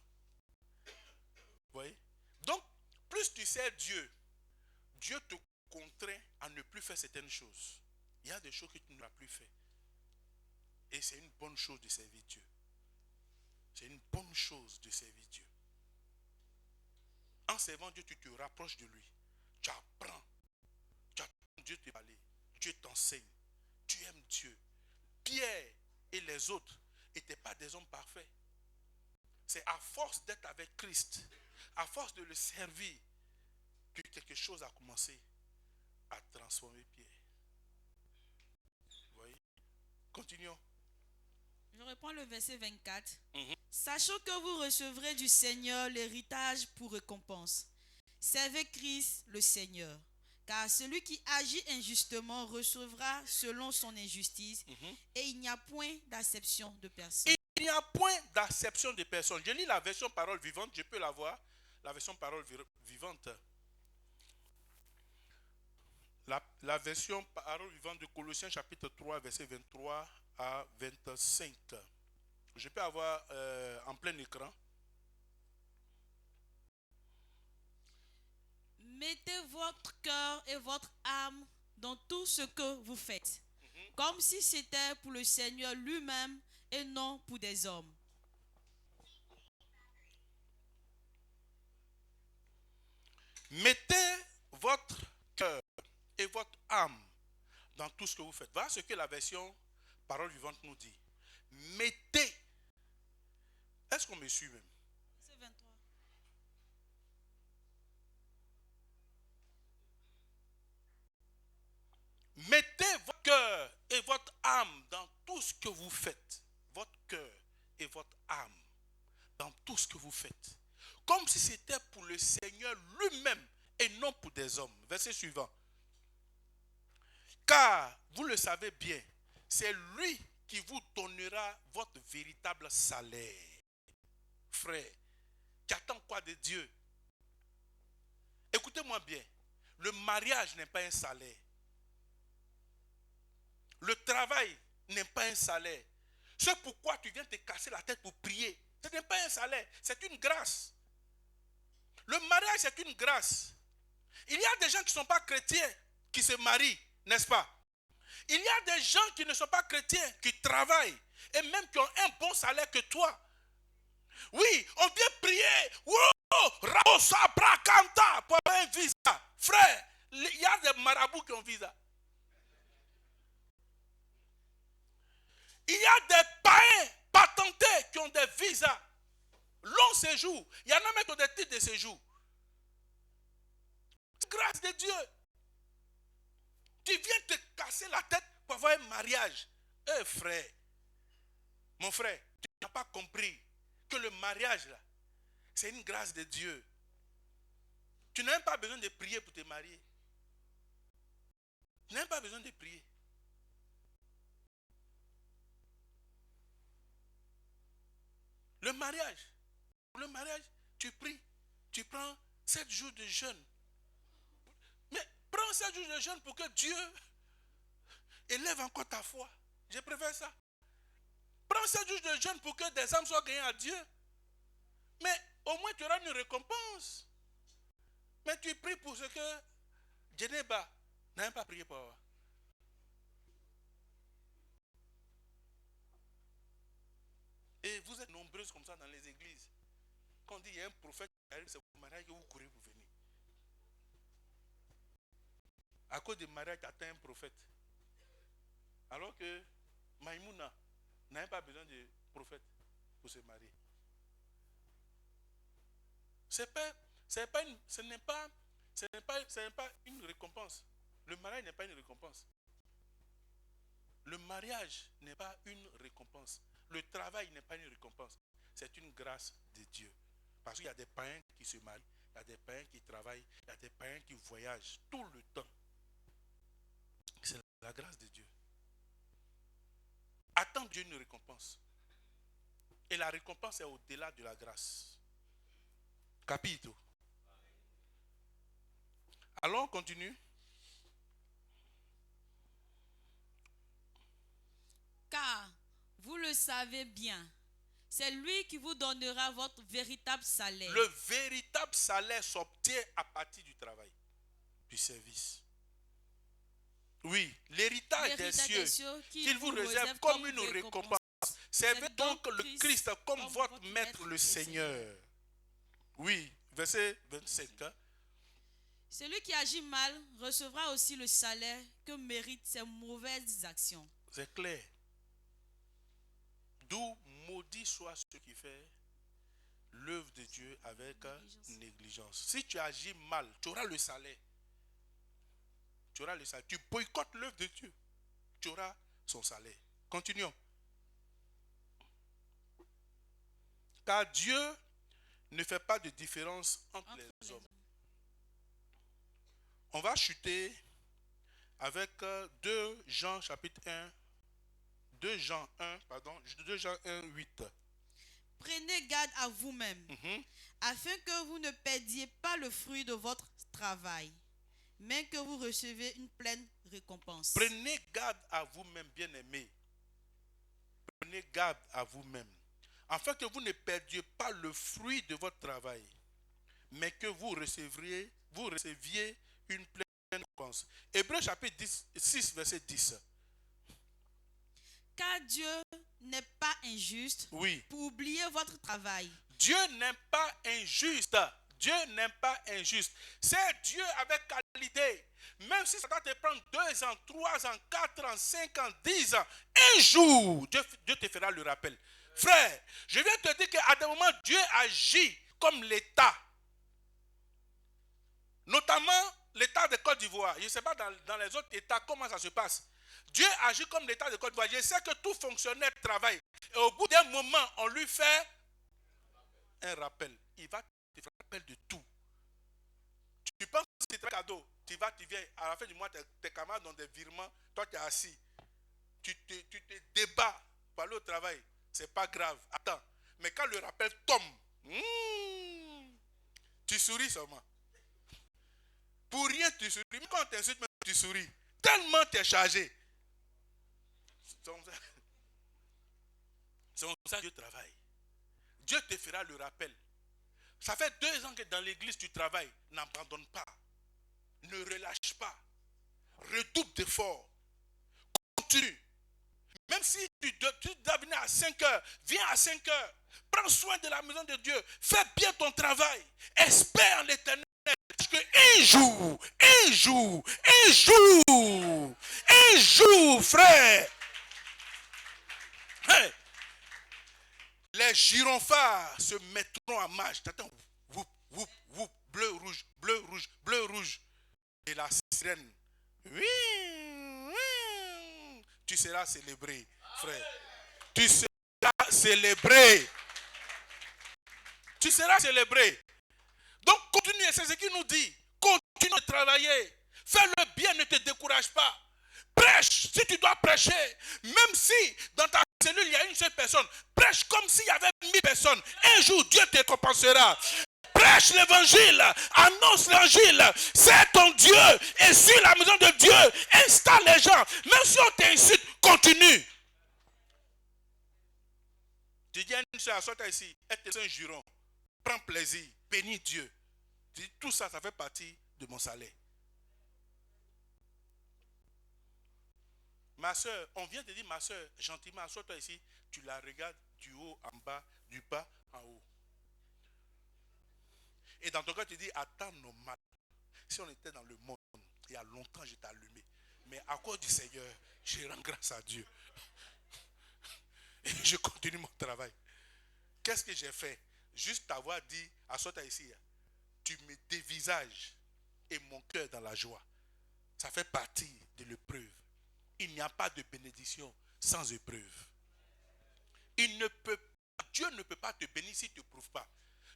Vous voyez? Donc, plus tu sers Dieu, Dieu te contraint à ne plus faire certaines choses. Il y a des choses que tu ne vas plus faire. Et c'est une bonne chose de servir Dieu. C'est une bonne chose de servir Dieu. En servant Dieu, tu te rapproches de lui. Tu apprends. Tu apprends Dieu te parler. Dieu t'enseigne. Tu aimes Dieu. Pierre et les autres n'étaient pas des hommes parfaits. C'est à force d'être avec Christ, à force de le servir, que quelque chose a commencé à transformer Pierre. Vous voyez? Continuons. Je reprends le verset 24. Sachant que vous recevrez du Seigneur l'héritage pour récompense. Servez Christ le Seigneur. Car celui qui agit injustement recevra selon son injustice. Et il n'y a point d'acception de personne. Il n'y a point d'acception de personne. Je lis la version parole vivante. Je peux la voir. La version parole vivante. La version parole vivante de Colossiens chapitre 3, verset 23 à 25. Je peux avoir en plein écran. Mettez votre cœur et votre âme dans tout ce que vous faites, comme si c'était pour le Seigneur lui-même et non pour des hommes. Mettez votre cœur et votre âme dans tout ce que vous faites. Voilà ce que la version parole vivante nous dit. Mettez. Est-ce qu'on me suit même? C'est 23. Mettez votre cœur et votre âme dans tout ce que vous faites. Votre cœur et votre âme dans tout ce que vous faites. Comme si c'était pour le Seigneur lui-même et non pour des hommes. Verset suivant. Car, vous le savez bien, c'est lui qui vous donnera votre véritable salaire. Frère, tu attends quoi de Dieu? Écoutez-moi bien. Le mariage n'est pas un salaire. Le travail n'est pas un salaire. C'est pourquoi tu viens te casser la tête pour prier. Ce n'est pas un salaire, c'est une grâce. Le mariage, c'est une grâce. Il y a des gens qui ne sont pas chrétiens qui se marient, n'est-ce pas? Il y a des gens qui ne sont pas chrétiens, qui travaillent et même qui ont un bon salaire que toi. Oui, on vient prier. Wow, Raosa Brakanta pour avoir un visa. Frère, il y a des marabouts qui ont visa. Il y a des païens long séjour. Il y en a même qui ont des titres de séjour. Grâce de Dieu. Tu viens te casser la tête pour avoir un mariage. Eh frère, mon frère, tu n'as pas compris que le mariage là, c'est une grâce de Dieu. Tu n'as même pas besoin de prier pour te marier. Tu n'as même pas besoin de prier. Le mariage, tu pries, tu prends 7 jours de jeûne. Mais prends 7 jours de jeûne pour que Dieu élève encore ta foi. Je préfère ça. Prends 7 jours de jeûne pour que des âmes soient gagnées à Dieu. Mais au moins tu auras une récompense. Mais tu pries pour ce que Djeneba n'a même pas prié pour avoir. Et vous êtes nombreuses comme ça dans les églises. Quand on dit qu'il y a un prophète qui arrive, c'est pour le mariage que vous courez pour venir. À cause du mariage, tu atteins un prophète. Alors que Maïmouna n'a même pas besoin de prophète pour se marier. Ce n'est pas une récompense. Le mariage n'est pas une récompense. Le mariage n'est pas une récompense. Le travail n'est pas une récompense. C'est une grâce de Dieu. Parce qu'il y a des païens qui se marient, il y a des païens qui travaillent, il y a des païens qui voyagent tout le temps. C'est la grâce de Dieu. Attends Dieu une récompense. Et la récompense est au-delà de la grâce. Capito. Alors on continue. Car vous le savez bien, c'est lui qui vous donnera votre véritable salaire. Le véritable salaire s'obtient à partir du travail, du service. Oui, l'héritage des cieux qu'il vous réserve comme une récompense. Servez donc le Christ comme votre maître, le Seigneur. Oui, verset 27. Celui qui agit mal recevra aussi le salaire que méritent ses mauvaises actions. C'est clair. D'où maudit soit ceux qui fait l'œuvre de Dieu avec négligence. Si tu agis mal, tu auras le salaire. Tu auras le salaire. Tu boycottes l'œuvre de Dieu, tu auras son salaire. Continuons. Car Dieu ne fait pas de différence entre les hommes. On va chuter avec 2 Jean chapitre 1. 2 Jean 1, 8. Prenez garde à vous-même, afin que vous ne perdiez pas le fruit de votre travail, mais que vous recevez une pleine récompense. Prenez garde à vous-même, bien-aimés. Prenez garde à vous-même, afin que vous ne perdiez pas le fruit de votre travail, mais que vous receviez une pleine récompense. Hébreux chapitre 6, verset 10. Car Dieu n'est pas injuste pour oublier votre travail. Dieu n'est pas injuste. Dieu n'est pas injuste. C'est Dieu avec qualité. Même si ça doit te prendre 2 ans, 3 ans, 4 ans, 5 ans, 10 ans, un jour, Dieu te fera le rappel. Frère, je viens te dire qu'à des moments, Dieu agit comme l'État. Notamment l'État de Côte d'Ivoire. Je ne sais pas dans les autres États comment ça se passe. Dieu agit comme l'État de Côte d'Ivoire. Je sais que tout fonctionnaire travaille. Et au bout d'un moment, on lui fait un rappel. Il va te faire un rappel de tout. Tu penses que c'est un cadeau. Tu viens, à la fin du mois, tes camarades dans des virements. Toi, tu es assis. Tu te débats pour aller au travail. Ce n'est pas grave. Attends. Mais quand le rappel tombe, tu souris seulement. Pour rien, tu souris. Même quand on t'insulte, tu souris. Tellement tu es chargé. C'est comme ça que Dieu travaille. Dieu te fera le rappel. Ça fait 2 ans que dans l'église tu travailles. N'abandonne pas. Ne relâche pas. Redouble d'efforts. Continue. Même si tu dois venir à 5 heures, viens à 5 heures. Prends soin de la maison de Dieu. Fais bien ton travail. Espère en l'éternel. Parce qu'un jour, frère. Hey. les gyrophares se mettront en marche. T'attends, whoop, whoop, whoop, bleu, rouge, bleu, rouge, bleu, rouge. Et la sirène, oui, oui, tu seras célébré, frère. Tu seras célébré. Tu seras célébré. Donc continue, c'est ce qu'il nous dit. Continue de travailler. Fais le bien, ne te décourage pas. Prêche si tu dois prêcher. Même si dans ta cellule il y a une seule personne, prêche comme s'il y avait 1000 personnes. Un jour Dieu te récompensera. Prêche l'évangile, annonce l'évangile. C'est ton Dieu. Et sur la maison de Dieu, installe les gens. Même si on t'insulte, continue. Tu dis à une soeur, assois-toi ici, elle te fait un juron. Prends plaisir, bénis Dieu. Tu dis, tout ça, ça fait partie de mon salaire. Ma soeur, on vient de dire, ma soeur, gentiment, assois-toi ici. Tu la regardes du haut en bas, du bas en haut. Et dans ton cas, tu dis, attends normal. Si on était dans le monde, il y a longtemps, j'étais allumé. Mais à cause du Seigneur, je rends grâce à Dieu. Et je continue mon travail. Qu'est-ce que j'ai fait? Juste t'avoir dit, assois-toi ici. Tu me dévisages et mon cœur dans la joie. Ça fait partie de l'épreuve. Il n'y a pas de bénédiction sans épreuve. Dieu ne peut pas te bénir s'il ne t'éprouve pas.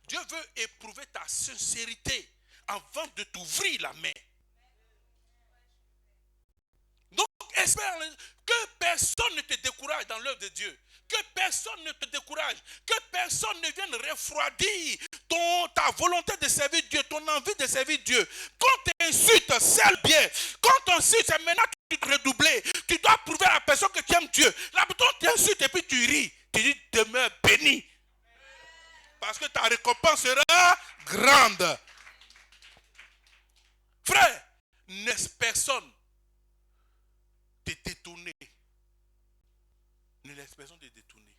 Dieu veut éprouver ta sincérité avant de t'ouvrir la main. Donc, espère que personne ne te décourage dans l'œuvre de Dieu. Que personne ne te décourage. Que personne ne vienne refroidir ta volonté de servir Dieu, ton envie de servir Dieu. Quand tu insultes, c'est bien. Quand tu insultes, c'est maintenant que tu dois redoubler. Tu dois prouver à la personne que tu aimes Dieu. Là, tu insultes et puis tu ris. Tu dis, demeure béni. Parce que ta récompense sera grande. Frère, ne laisse personne te détourner. Ne laisse personne te détourner.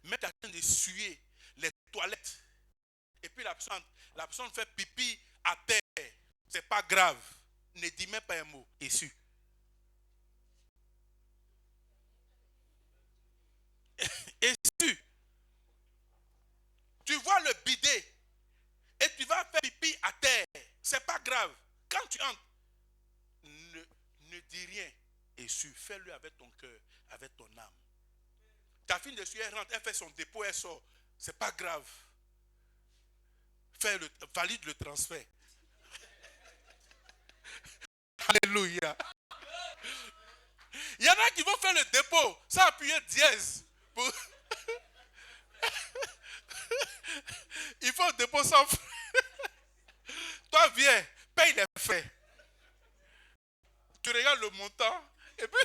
Mais tu es en train de suer les toilettes. Et puis la personne fait pipi à terre. C'est pas grave. Ne dis même pas un mot. Essuie. Essuie. Tu vois le bidet et tu vas faire pipi à terre. C'est pas grave. Quand tu entres, ne dis rien. Essuie. Fais-le avec ton cœur, avec ton âme. Ta fille de suie, elle rentre, elle fait son dépôt, elle sort. C'est pas grave. Valide le transfert. Alléluia. Il y en a qui vont faire le dépôt sans appuyer dièse. Il faut un dépôt sans frais. Toi, viens, paye les frais. Tu regardes le montant et puis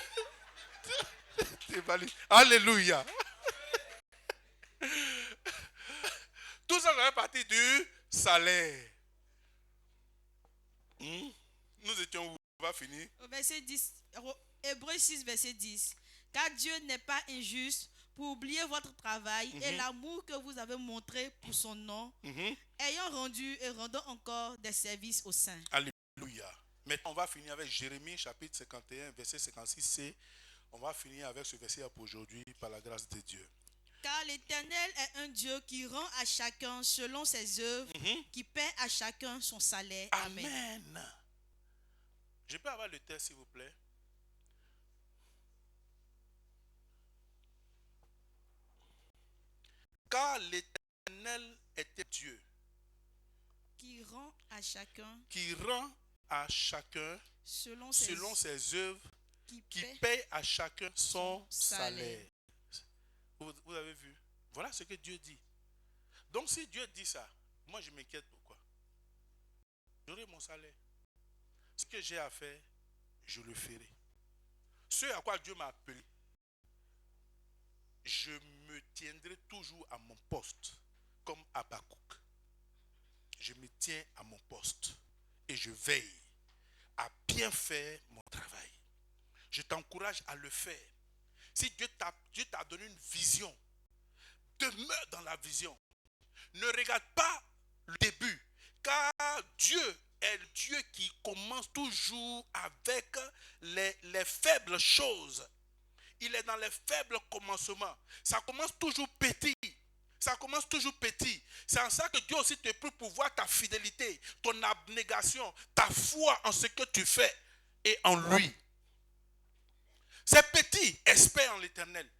tu valides. Alléluia. Tout ça fait partie du salaire. Nous étions où? On va finir. Au verset 10, Hébreux 6, verset 10. Car Dieu n'est pas injuste pour oublier votre travail et l'amour que vous avez montré pour son nom, ayant rendu et rendant encore des services aux saints. Alléluia. Maintenant, on va finir avec Jérémie chapitre 51, verset 56c. On va finir avec ce verset pour aujourd'hui par la grâce de Dieu. Car l'Éternel est un Dieu qui rend à chacun selon ses œuvres, qui paie à chacun son salaire. Amen. Amen. Je peux avoir le texte, s'il vous plaît? Car l'Éternel était Dieu. Qui rend à chacun. Qui rend à chacun selon ses œuvres. Qui paie à chacun son salaire. Vous avez vu? Voilà ce que Dieu dit. Donc si Dieu dit ça, moi je m'inquiète pourquoi? J'aurai mon salaire. Ce que j'ai à faire, je le ferai. Ce à quoi Dieu m'a appelé, je me tiendrai toujours à mon poste, comme Habakkuk. Je me tiens à mon poste et je veille à bien faire mon travail. Je t'encourage à le faire. Si Dieu t'a donné une vision, demeure dans la vision. Ne regarde pas le début, car Dieu est le Dieu qui commence toujours avec les faibles choses. Il est dans les faibles commencements. Ça commence toujours petit. Ça commence toujours petit. C'est en ça que Dieu aussi te prie pour voir ta fidélité, ton abnégation, ta foi en ce que tu fais et en lui. C'est petit, espère en l'Éternel.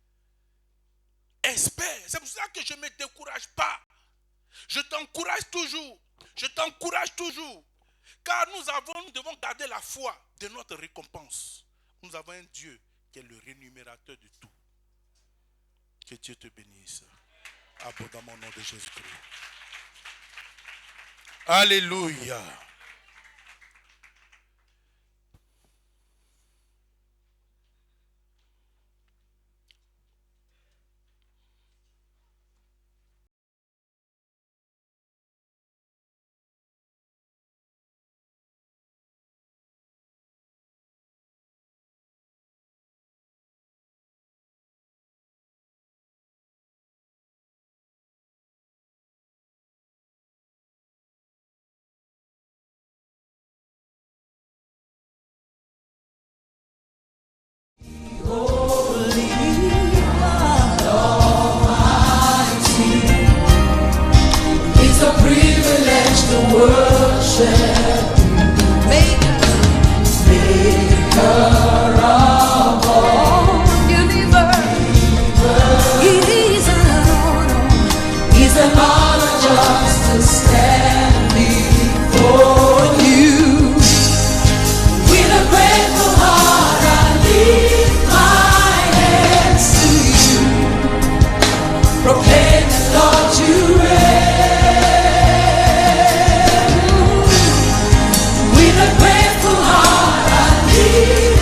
Espère. C'est pour ça que je ne me décourage pas. Je t'encourage toujours. Je t'encourage toujours. Car nous devons garder la foi de notre récompense. Nous avons un Dieu qui est le rémunérateur de tout. Que Dieu te bénisse. Abondamment au nom de Jésus-Christ. Alléluia. It's a privilege to worship Maker of all universe. It is an honor just to stand before you. With a grateful heart, I lift my hands to you, proclaim that Lord you reign. With a grateful heart, I lift